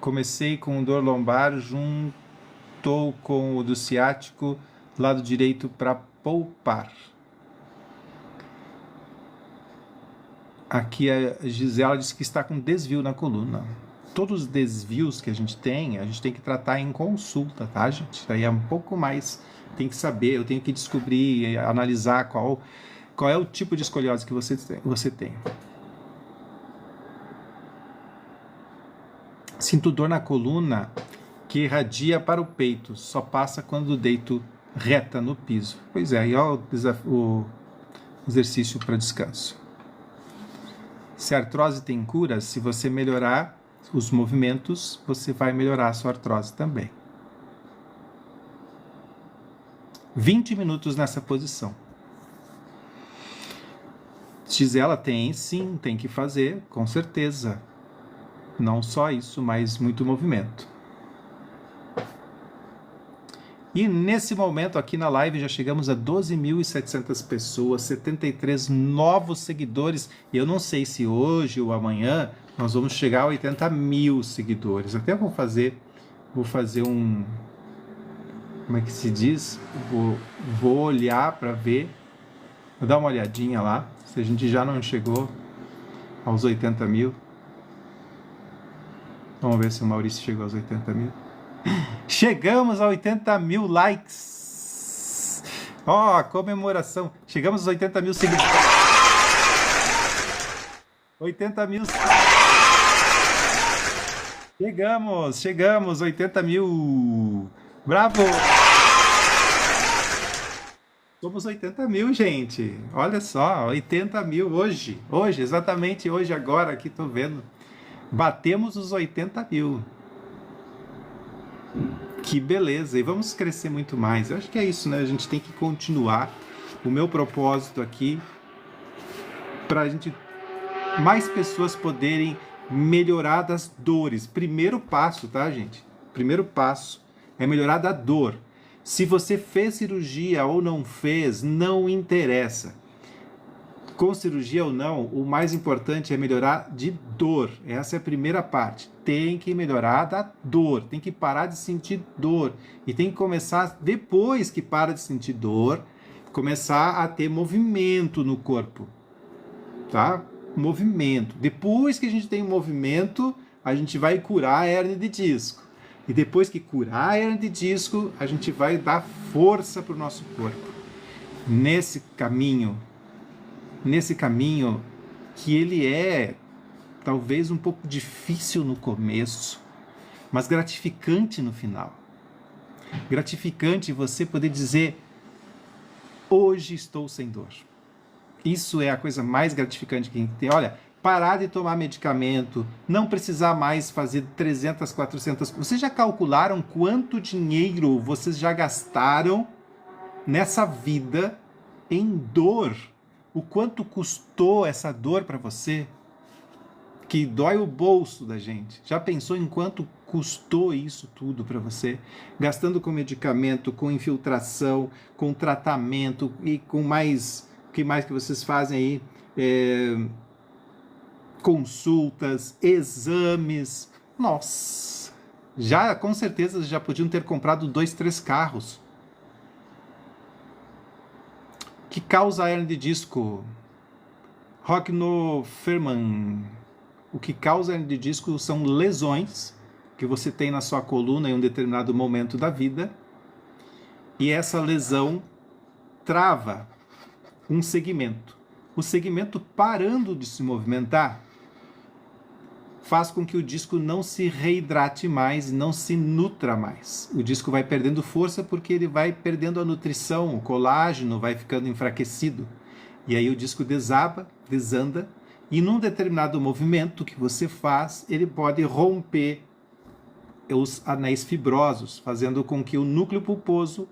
Comecei com dor lombar, juntou com o do ciático, lado direito para poupar. Aqui a Gisela diz que está com desvio na coluna. Todos os desvios que a gente tem que tratar em consulta, tá, gente? Daí é um pouco mais, tem que saber, eu tenho que descobrir, analisar qual é o tipo de escoliose que você tem. Sinto dor na coluna que irradia para o peito, só passa quando deito reta no piso. Pois é, aí ó o exercício para descanso. Se a artrose tem cura, se você melhorar os movimentos, você vai melhorar a sua artrose também. 20 minutos nessa posição. Gisela tem, sim, tem que fazer, com certeza. Não só isso, mas muito movimento. E nesse momento aqui na live já chegamos a 12.700 pessoas, 73 novos seguidores. E eu não sei se hoje ou amanhã nós vamos chegar a 80 mil seguidores. Até vou fazer um... Como é que se diz? Vou olhar para ver, vou dar uma olhadinha lá, se a gente já não chegou aos 80 mil. Vamos ver se o Maurício chegou aos 80 mil. Chegamos a 80 mil likes. Ó, comemoração. Chegamos aos 80 mil seguidores. 80 mil. Chegamos, 80 mil. Bravo! Somos 80 mil, gente. Olha só, 80 mil hoje. Hoje, exatamente hoje, agora, aqui tô vendo. Batemos os 80 mil. Que beleza. E vamos crescer muito mais. Eu acho que é isso, né? A gente tem que continuar. O meu propósito aqui, pra gente, mais pessoas poderem melhorar das dores. Primeiro passo, tá, gente? Primeiro passo é melhorar da dor. Se você fez cirurgia ou não fez, não interessa. Com cirurgia ou não, o mais importante é melhorar de dor. Essa é a primeira parte. Tem que melhorar da dor, tem que parar de sentir dor. E tem que começar, depois que para de sentir dor, começar a ter movimento no corpo. Tá? Movimento. Depois que a gente tem movimento, a gente vai curar a hérnia de disco. E depois que curar a hérnia de disco, a gente vai dar força para o nosso corpo. Nesse caminho que ele é talvez um pouco difícil no começo, mas gratificante no final. Gratificante você poder dizer, hoje estou sem dor. Isso é a coisa mais gratificante que a gente tem. Olha, parar de tomar medicamento, não precisar mais fazer 300, 400... Vocês já calcularam quanto dinheiro vocês já gastaram nessa vida em dor? O quanto custou essa dor para você? Que dói o bolso da gente. Já pensou em quanto custou isso tudo para você? Gastando com medicamento, com infiltração, com tratamento e com mais... O que mais que vocês fazem aí? Consultas, exames. Nossa! Já, com certeza, já podiam ter comprado 2, 3 carros. Que causa a hérnia de disco? Rockno-Ferman. O que causa a hérnia de disco são lesões que você tem na sua coluna em um determinado momento da vida. E essa lesão trava um segmento. O segmento parando de se movimentar faz com que o disco não se reidrate mais, não se nutra mais. O disco vai perdendo força porque ele vai perdendo a nutrição, o colágeno vai ficando enfraquecido. E aí o disco desaba, desanda, e num determinado movimento que você faz, ele pode romper os anéis fibrosos, fazendo com que o núcleo pulposo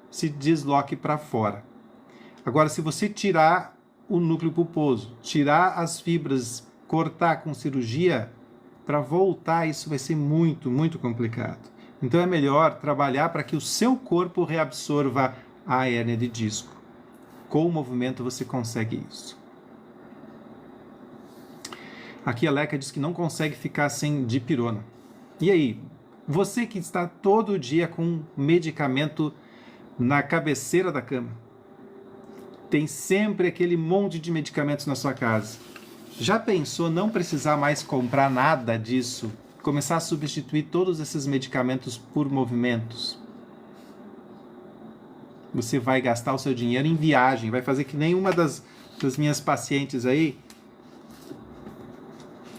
se desloque para fora. Agora, se você tirar o núcleo pulposo, tirar as fibras, cortar com cirurgia, para voltar isso vai ser muito, muito complicado. Então é melhor trabalhar para que o seu corpo reabsorva a hérnia de disco. Com o movimento você consegue isso. Aqui a Leca diz que não consegue ficar sem dipirona. E aí, você que está todo dia com medicamento na cabeceira da cama, tem sempre aquele monte de medicamentos na sua casa. Já pensou não precisar mais comprar nada disso? Começar a substituir todos esses medicamentos por movimentos? Você vai gastar o seu dinheiro em viagem, vai fazer que nem uma das minhas pacientes aí,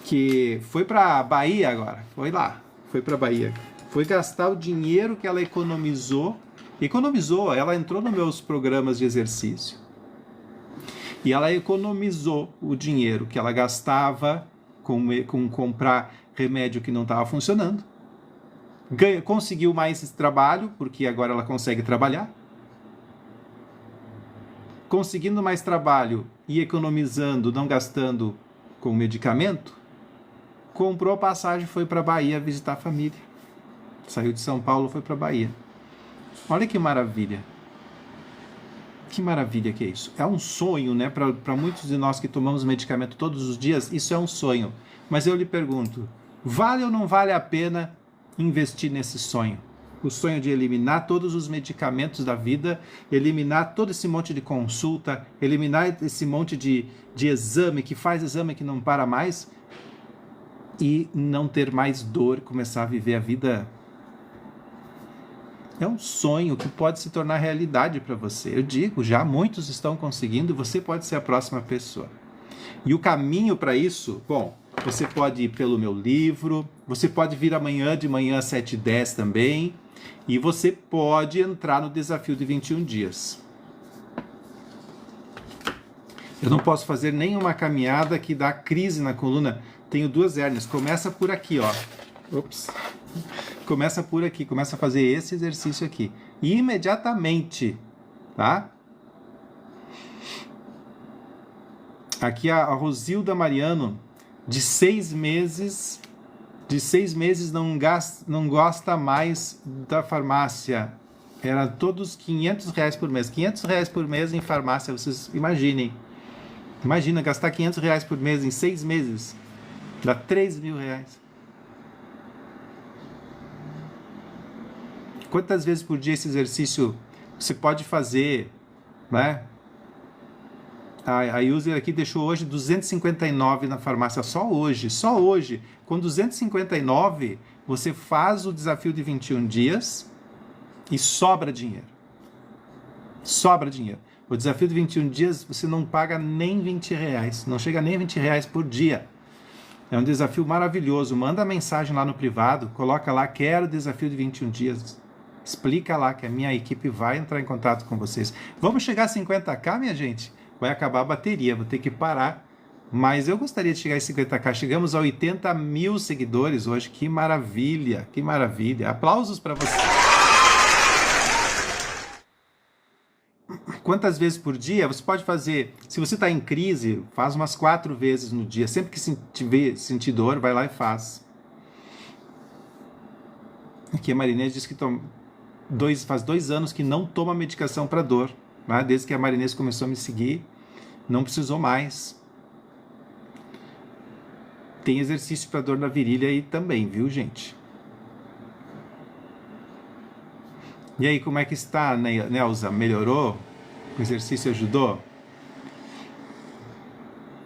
que foi para Bahia agora, foi para Bahia. Foi gastar o dinheiro que ela economizou, ela entrou nos meus programas de exercício, e ela economizou o dinheiro que ela gastava com comprar remédio que não estava funcionando. Conseguiu mais esse trabalho, porque agora ela consegue trabalhar. Conseguindo mais trabalho e economizando, não gastando com medicamento, comprou a passagem e foi para a Bahia visitar a família. Saiu de São Paulo, foi para a Bahia. Olha que maravilha. Que maravilha que é isso. É um sonho, né? Para muitos de nós que tomamos medicamento todos os dias, isso é um sonho. Mas eu lhe pergunto, vale ou não vale a pena investir nesse sonho? O sonho de eliminar todos os medicamentos da vida, eliminar todo esse monte de consulta, eliminar esse monte de exame, que faz exame que não para mais, e não ter mais dor, começar a viver a vida. É um sonho que pode se tornar realidade para você. Eu digo, já muitos estão conseguindo, você pode ser a próxima pessoa. E o caminho para isso, bom, você pode ir pelo meu livro, você pode vir amanhã de manhã às 7h10 também, e você pode entrar no desafio de 21 dias. Eu não posso fazer nenhuma caminhada que dá crise na coluna. Tenho 2 hérnias. Começa por aqui, ó. Ops. Começa por aqui. Começa a fazer esse exercício aqui. Imediatamente, tá? Aqui a Rosilda Mariano, de 6 meses... De 6 meses não gosta mais da farmácia. Era todos R$500 por mês. R$500 por mês em farmácia, vocês imaginem. Imagina, gastar R$500 por mês em 6 meses. Dá R$3.000. Quantas vezes por dia esse exercício você pode fazer, né? A user aqui deixou hoje 259 na farmácia, só hoje. Com 259, você faz o desafio de 21 dias e sobra dinheiro. Sobra dinheiro. O desafio de 21 dias, você não paga nem R$20, não chega nem R$20 por dia. É um desafio maravilhoso. Manda mensagem lá no privado, coloca lá, quero o desafio de 21 dias. Explica lá que a minha equipe vai entrar em contato com vocês. Vamos chegar a 50k, minha gente? Vai acabar a bateria, vou ter que parar. Mas eu gostaria de chegar a 50k. Chegamos a 80 mil seguidores hoje. Que maravilha, que maravilha. Aplausos para você. Quantas vezes por dia? Você pode fazer, se você está em crise, faz umas 4 vezes no dia. Sempre que sentir dor, vai lá e faz. Aqui a Marinês diz que faz 2 anos que não toma medicação para dor. Né? Desde que a Marinês começou a me seguir, não precisou mais. Tem exercício para dor na virilha aí também, viu, gente? E aí, como é que está, Nelza? Melhorou? O exercício ajudou?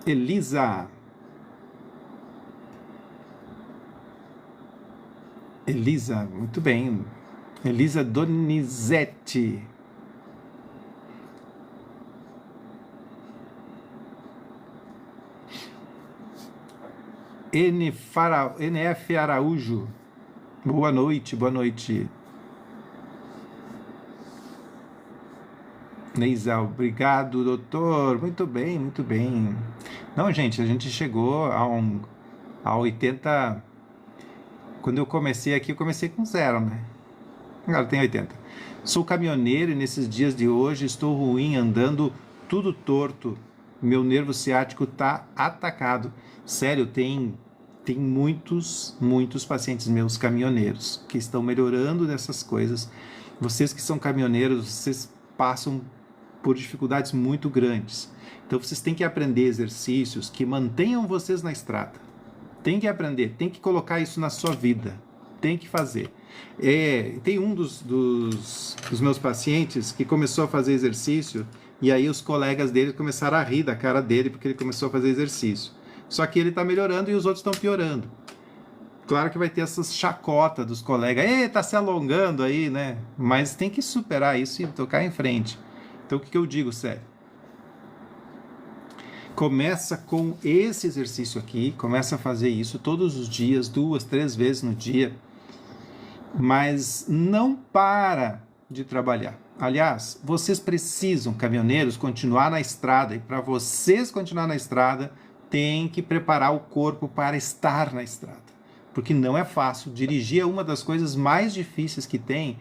Elisa, muito bem. Elisa Donizete. NF Araújo. Boa noite, boa noite. Neisa, obrigado, doutor. Muito bem, muito bem. Não, gente, a gente chegou a 80. Quando eu comecei aqui, eu comecei com 0, né? Agora tem 80. Sou caminhoneiro e nesses dias de hoje estou ruim, andando tudo torto. Meu nervo ciático está atacado. Sério, tem muitos pacientes meus caminhoneiros que estão melhorando dessas coisas. Vocês que são caminhoneiros, vocês passam por dificuldades muito grandes. Então vocês têm que aprender exercícios que mantenham vocês na estrada. Tem que aprender, tem que colocar isso na sua vida. Tem que fazer. Tem um dos meus pacientes que começou a fazer exercício e aí os colegas dele começaram a rir da cara dele porque ele começou a fazer exercício. Só que ele está melhorando e os outros estão piorando. Claro que vai ter essas chacotas dos colegas. Tá se alongando aí, né? Mas tem que superar isso e tocar em frente. Então o que eu digo, sério? Começa com esse exercício aqui. Começa a fazer isso todos os dias, 2, 3 vezes no dia. Mas não para de trabalhar. Aliás, vocês precisam, caminhoneiros, continuar na estrada. E para vocês continuar na estrada, tem que preparar o corpo para estar na estrada. Porque não é fácil. Dirigir é uma das coisas mais difíceis que tem,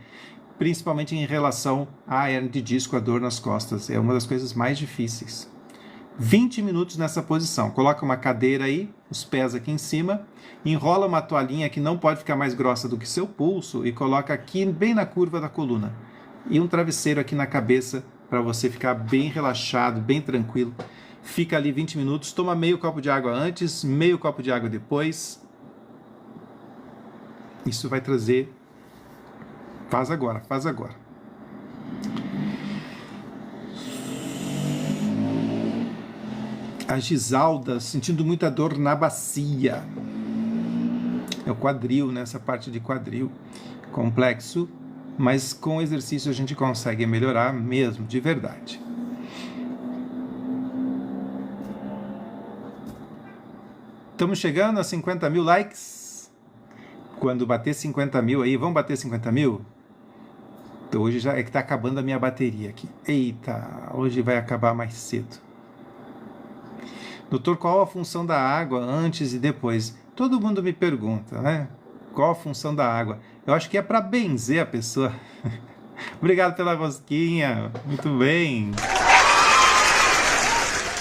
principalmente em relação à hernia de disco, a dor nas costas. É uma das coisas mais difíceis. 20 minutos nessa posição. Coloca uma cadeira aí, os pés aqui em cima, enrola uma toalhinha que não pode ficar mais grossa do que seu pulso e coloca aqui bem na curva da coluna. E um travesseiro aqui na cabeça para você ficar bem relaxado, bem tranquilo. Fica ali 20 minutos, toma meio copo de água antes, meio copo de água depois. Isso vai trazer... Faz agora. A Gisalda, sentindo muita dor na bacia. É o quadril, nessa parte de quadril. Complexo, mas com exercício a gente consegue melhorar mesmo, de verdade. Estamos chegando a 50 mil likes. Quando bater 50 mil aí, vamos bater 50 mil? Então, hoje já é que está acabando a minha bateria aqui. Eita, hoje vai acabar mais cedo. Doutor, qual a função da água antes e depois? Todo mundo me pergunta, né? Qual a função da água? Eu acho que é para benzer a pessoa. Obrigado pela rosquinha. Muito bem.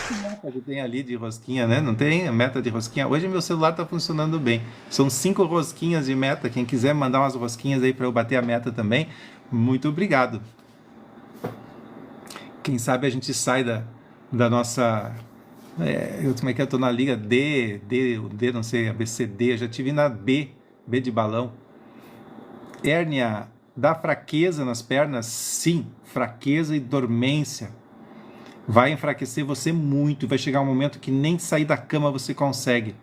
Que meta que tem ali de rosquinha, né? Não tem meta de rosquinha? Hoje meu celular está funcionando bem. São 5 rosquinhas de meta. Quem quiser mandar umas rosquinhas aí para eu bater a meta também, muito obrigado. Quem sabe a gente sai da nossa... como é que eu tô na liga D, não sei, ABCD, eu já tive na B de balão. Hérnia dá fraqueza nas pernas? Sim, fraqueza e dormência. Vai enfraquecer você muito, vai chegar um momento que nem sair da cama você consegue.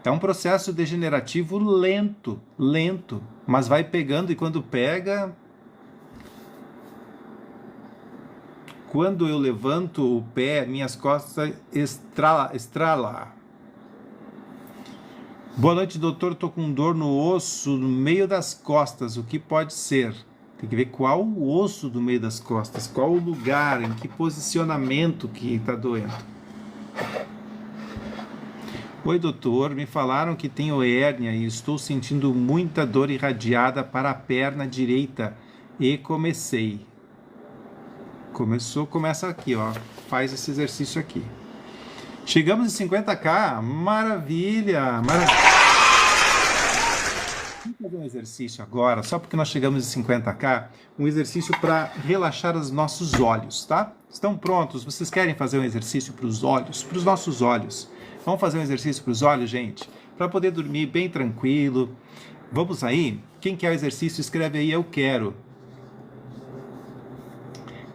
É um processo degenerativo lento, mas vai pegando e quando pega... Quando eu levanto o pé, minhas costas estrala. Boa noite, doutor. Estou com dor no osso no meio das costas. O que pode ser? Tem que ver qual o osso do meio das costas, qual o lugar, em que posicionamento que está doendo. Oi, doutor. Me falaram que tenho hérnia e estou sentindo muita dor irradiada para a perna direita. E comecei. Começa aqui, ó. Faz esse exercício aqui. Chegamos em 50k. Maravilha! Vamos fazer um exercício agora, só porque nós chegamos em 50k, um exercício para relaxar os nossos olhos, tá? Estão prontos? Vocês querem fazer um exercício para os olhos? Para os nossos olhos. Vamos fazer um exercício para os olhos, gente? Para poder dormir bem tranquilo. Vamos aí? Quem quer o exercício, escreve aí, eu quero.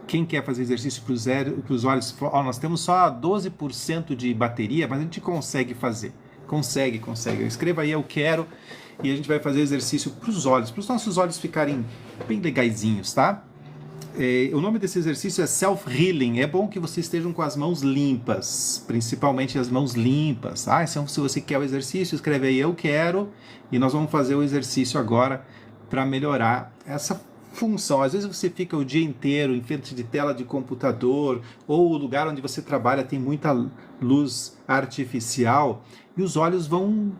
Quem quer fazer exercício para os olhos? Ó, nós temos só 12% de bateria, mas a gente consegue fazer. Consegue. Escreva aí, eu quero. E a gente vai fazer exercício para os nossos olhos ficarem bem legaizinhos, tá? O nome desse exercício é Self-Healing. É bom que vocês estejam com as mãos limpas, principalmente as mãos limpas. Então, se você quer o exercício, escreve aí, eu quero. E nós vamos fazer o exercício agora para melhorar essa função. Às vezes você fica o dia inteiro em frente de tela de computador ou o lugar onde você trabalha tem muita luz artificial e os olhos vão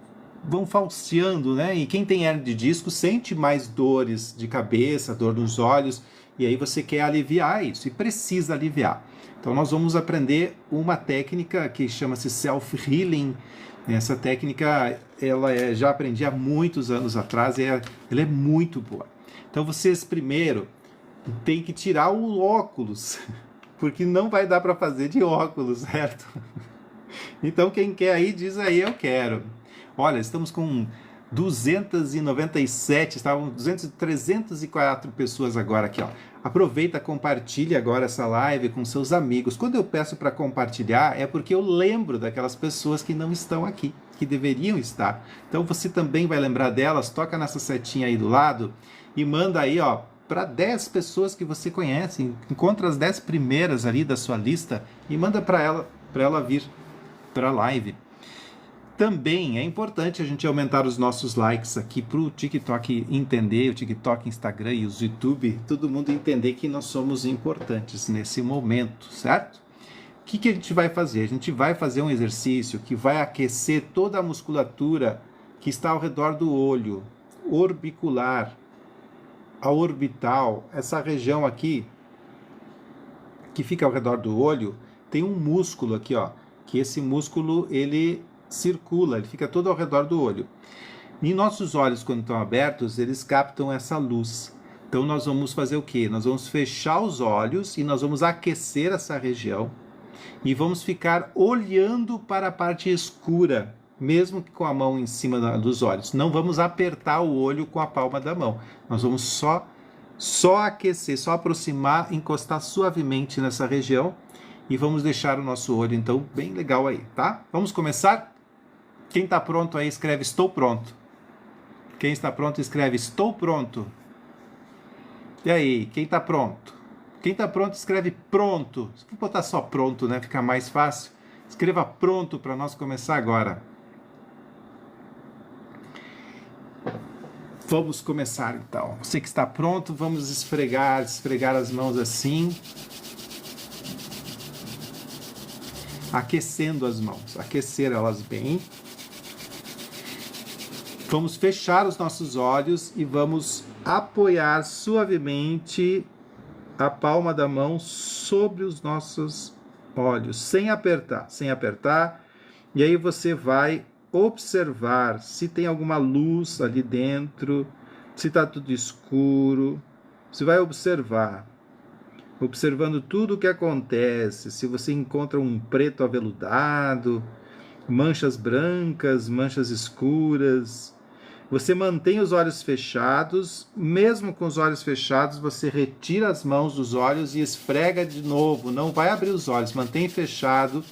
falseando, né? E quem tem hérnia de disco sente mais dores de cabeça, dor nos olhos, e aí você quer aliviar isso e precisa aliviar. Então nós vamos aprender uma técnica que chama-se Self-Healing. Essa técnica já aprendi há muitos anos atrás, ela é muito boa. Então vocês primeiro têm que tirar o óculos, porque não vai dar para fazer de óculos, certo? Então quem quer aí, diz aí, eu quero. Olha, estamos com 297, 304 pessoas agora aqui, ó. Aproveita, compartilhe agora essa live com seus amigos. Quando eu peço para compartilhar, é porque eu lembro daquelas pessoas que não estão aqui, que deveriam estar. Então você também vai lembrar delas, toca nessa setinha aí do lado e manda aí, ó, para 10 pessoas que você conhece, encontra as 10 primeiras ali da sua lista e manda para ela vir para a live. Também é importante a gente aumentar os nossos likes aqui para o TikTok entender, o TikTok, Instagram e os YouTube, todo mundo entender que nós somos importantes nesse momento, certo? O que a gente vai fazer? A gente vai fazer um exercício que vai aquecer toda a musculatura que está ao redor do olho, orbicular, a orbital, essa região aqui que fica ao redor do olho, tem um músculo aqui, ó, que esse músculo ele circula, ele fica todo ao redor do olho. E nossos olhos, quando estão abertos, eles captam essa luz. Então nós vamos fazer o quê? Nós vamos fechar os olhos e nós vamos aquecer essa região e vamos ficar olhando para a parte escura, mesmo que com a mão em cima dos olhos. Não vamos apertar o olho com a palma da mão. Nós vamos só aquecer, só aproximar, encostar suavemente nessa região e vamos deixar o nosso olho, então, bem legal aí, tá? Vamos começar? Quem está pronto aí, escreve estou pronto. Quem está pronto, escreve estou pronto. E aí, quem está pronto? Quem está pronto, escreve pronto. Vou botar só pronto, né? Fica mais fácil. Escreva pronto para nós começar agora. Vamos começar então. Você que está pronto, vamos esfregar as mãos assim. aquecendo as mãos, aquecer elas bem. Vamos fechar os nossos olhos e vamos apoiar suavemente a palma da mão sobre os nossos olhos, sem apertar, sem apertar. E aí você vai observar se tem alguma luz ali dentro, se está tudo escuro. Você vai observar, observando tudo o que acontece, se você encontra um preto aveludado, manchas brancas, manchas escuras. Você mantém os olhos fechados, mesmo com os olhos fechados, você retira as mãos dos olhos e esfrega de novo, não vai abrir os olhos, mantém fechado,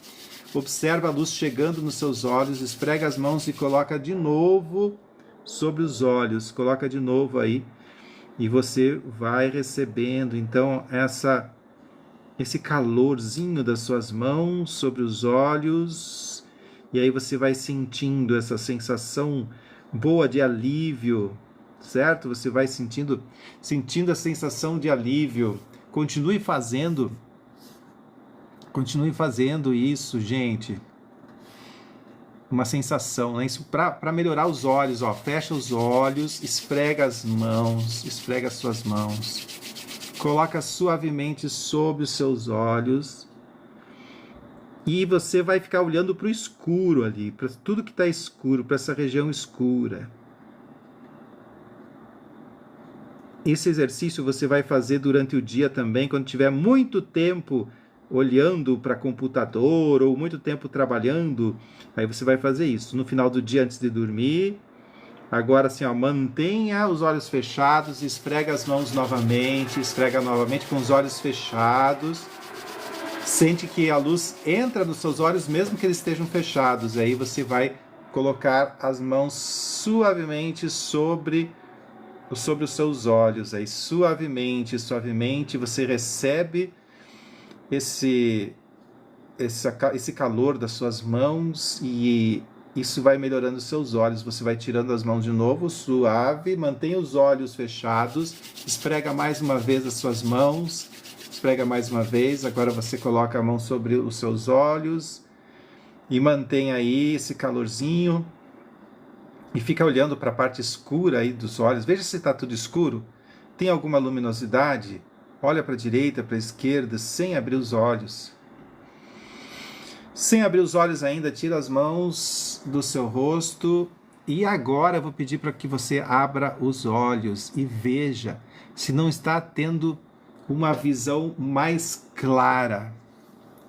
observa a luz chegando nos seus olhos, esfrega as mãos e coloca de novo sobre os olhos, coloca de novo aí, e você vai recebendo, então, esse calorzinho das suas mãos sobre os olhos, e aí você vai sentindo essa sensação boa de alívio, certo? Você vai sentindo a sensação de alívio. Continue fazendo isso, gente. Uma sensação, né? Isso para melhorar os olhos, ó. Fecha os olhos, esfrega as mãos, esfrega as suas mãos. Coloca suavemente sobre os seus olhos. E você vai ficar olhando para o escuro ali, para tudo que está escuro, para essa região escura. Esse exercício você vai fazer durante o dia também, quando tiver muito tempo olhando para computador ou muito tempo trabalhando. Aí você vai fazer isso no final do dia antes de dormir. Agora assim, ó, mantenha os olhos fechados, esfrega as mãos novamente, esfrega novamente com os olhos fechados. Sente que a luz entra nos seus olhos, mesmo que eles estejam fechados. Aí você vai colocar as mãos suavemente sobre os seus olhos. Aí suavemente, suavemente, você recebe esse calor das suas mãos e isso vai melhorando os seus olhos. Você vai tirando as mãos de novo, suave, mantenha os olhos fechados, esfrega mais uma vez as suas mãos. Esfrega mais uma vez, agora você coloca a mão sobre os seus olhos e mantém aí esse calorzinho e fica olhando para a parte escura aí dos olhos. Veja se está tudo escuro, tem alguma luminosidade, olha para a direita, para a esquerda, sem abrir os olhos. Sem abrir os olhos ainda, tira as mãos do seu rosto e agora eu vou pedir para que você abra os olhos e veja se não está tendo uma visão mais clara.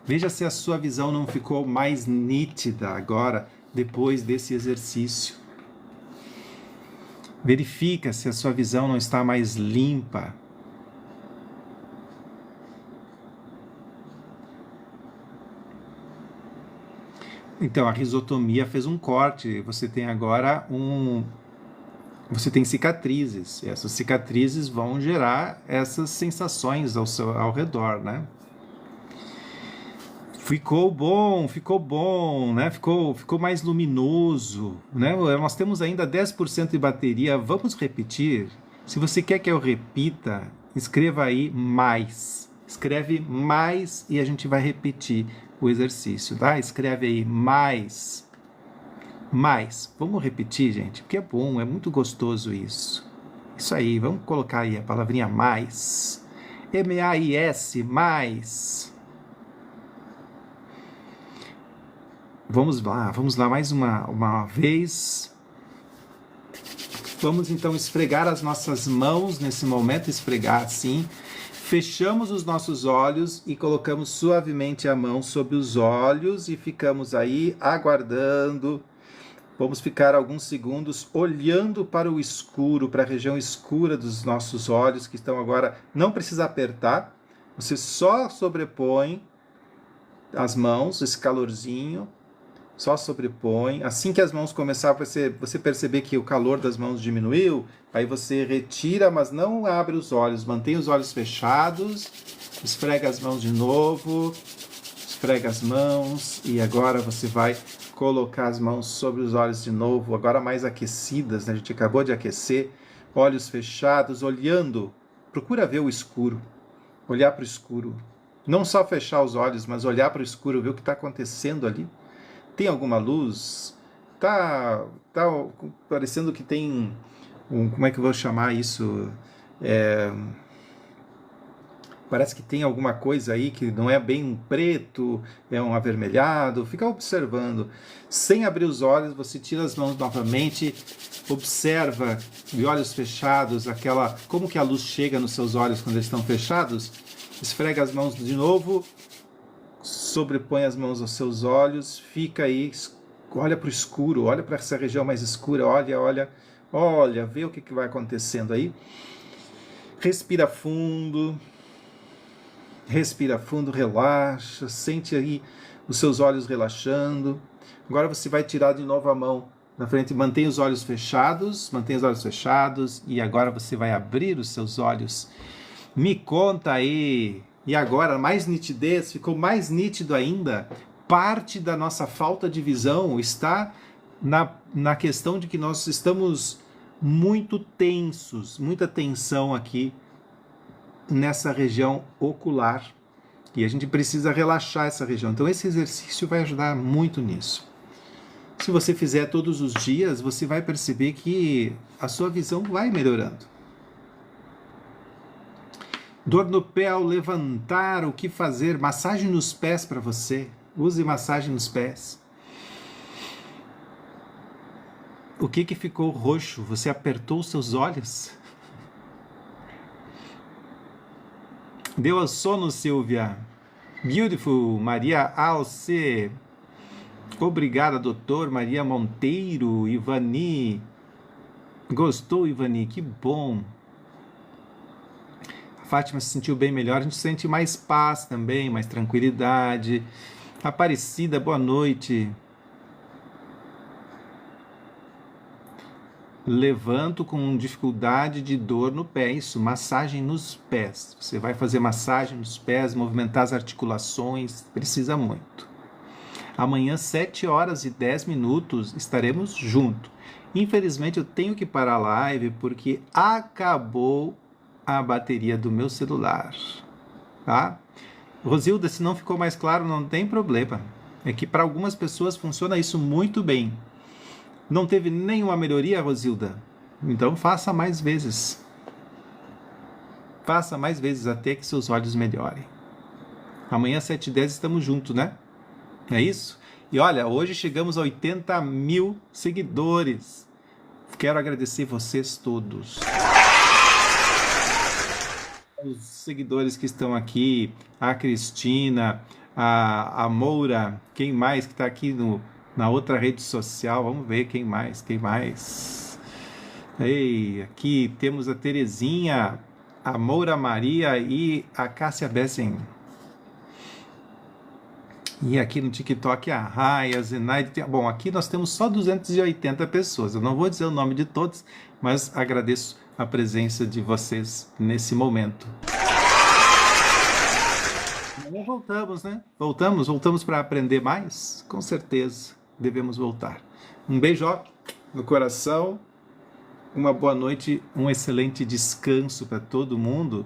Veja se a sua visão não ficou mais nítida agora, depois desse exercício. Verifica se a sua visão não está mais limpa. Então, a risotomia fez um corte. Você tem agora Você tem cicatrizes, e essas cicatrizes vão gerar essas sensações ao redor, né? Ficou bom, né? Ficou mais luminoso, né? Nós temos ainda 10% de bateria, vamos repetir? Se você quer que eu repita, escreva aí mais. Escreve mais e a gente vai repetir o exercício, tá? Escreve aí mais. Mais. Vamos repetir, gente, porque é bom, é muito gostoso isso. Isso aí, vamos colocar aí a palavrinha mais. M-A-I-S, mais. Vamos lá mais uma vez. Vamos então esfregar as nossas mãos nesse momento, esfregar assim. Fechamos os nossos olhos e colocamos suavemente a mão sobre os olhos e ficamos aí aguardando. Vamos ficar alguns segundos olhando para o escuro, para a região escura dos nossos olhos, que estão agora... Não precisa apertar, você só sobrepõe as mãos, esse calorzinho, só sobrepõe. Assim que as mãos começar, você perceber que o calor das mãos diminuiu, aí você retira, mas não abre os olhos, mantém os olhos fechados, esfrega as mãos de novo, esfrega as mãos, e agora você vai colocar as mãos sobre os olhos de novo, agora mais aquecidas, né? A gente acabou de aquecer, olhos fechados, olhando, procura ver o escuro, olhar para o escuro, Não só fechar os olhos, mas olhar para o escuro, ver o que está acontecendo ali. Tem alguma luz? Tá parecendo que tem como é que eu vou chamar isso? Parece que tem alguma coisa aí que não é bem um preto, é um avermelhado. Fica observando. Sem abrir os olhos, você tira as mãos novamente, observa de olhos fechados, como que a luz chega nos seus olhos quando eles estão fechados. Esfrega as mãos de novo, sobrepõe as mãos aos seus olhos, fica aí, olha para o escuro, olha para essa região mais escura, olha, vê o que vai acontecendo aí. Respira fundo, relaxa, sente aí os seus olhos relaxando. Agora você vai tirar de novo a mão na frente, mantém os olhos fechados, e agora você vai abrir os seus olhos. Me conta aí. E agora, mais nitidez, ficou mais nítido ainda. Parte da nossa falta de visão está na questão de que nós estamos muito tensos, muita tensão aqui nessa região ocular. E a gente precisa relaxar essa região. Então esse exercício vai ajudar muito nisso. Se você fizer todos os dias, você vai perceber que a sua visão vai melhorando. Dor no pé ao levantar, o que fazer? Massagem nos pés para você. Use massagem nos pés. O que ficou roxo? Você apertou os seus olhos? Deu ao sono, Silvia. Beautiful, Maria Alce. Obrigada, doutor Maria Monteiro. Ivani. Gostou, Ivani? Que bom. Fátima se sentiu bem melhor, a gente sente mais paz também, mais tranquilidade. Aparecida, boa noite. Levanto com dificuldade de dor no pé, isso, massagem nos pés. Você vai fazer massagem nos pés, movimentar as articulações, precisa muito. Amanhã, 7h10, estaremos juntos. Infelizmente, eu tenho que parar a live porque acabou a bateria do meu celular, tá? Rosilda, se não ficou mais claro, não tem problema. É que para algumas pessoas funciona isso muito bem. Não teve nenhuma melhoria, Rosilda? Então faça mais vezes. Faça mais vezes até que seus olhos melhorem. Amanhã, 7h10, estamos juntos, né? É isso? E olha, hoje chegamos a 80 mil seguidores. Quero agradecer vocês todos. Os seguidores que estão aqui, a Cristina, a Moura, quem mais que está aqui na outra rede social, vamos ver quem mais. Ei, aqui temos a Terezinha, a Moura Maria e a Cássia Bessen. E aqui no TikTok a Raia, a Zenaide. Bom, aqui nós temos só 280 pessoas. Eu não vou dizer o nome de todos, mas agradeço a presença de vocês nesse momento. Voltamos, né? Voltamos para aprender mais? Com certeza, devemos voltar. Um beijo no coração, uma boa noite, um excelente descanso para todo mundo.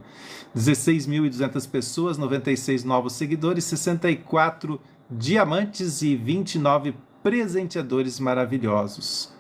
16.200 pessoas, 96 novos seguidores, 64 diamantes e 29 presenteadores maravilhosos.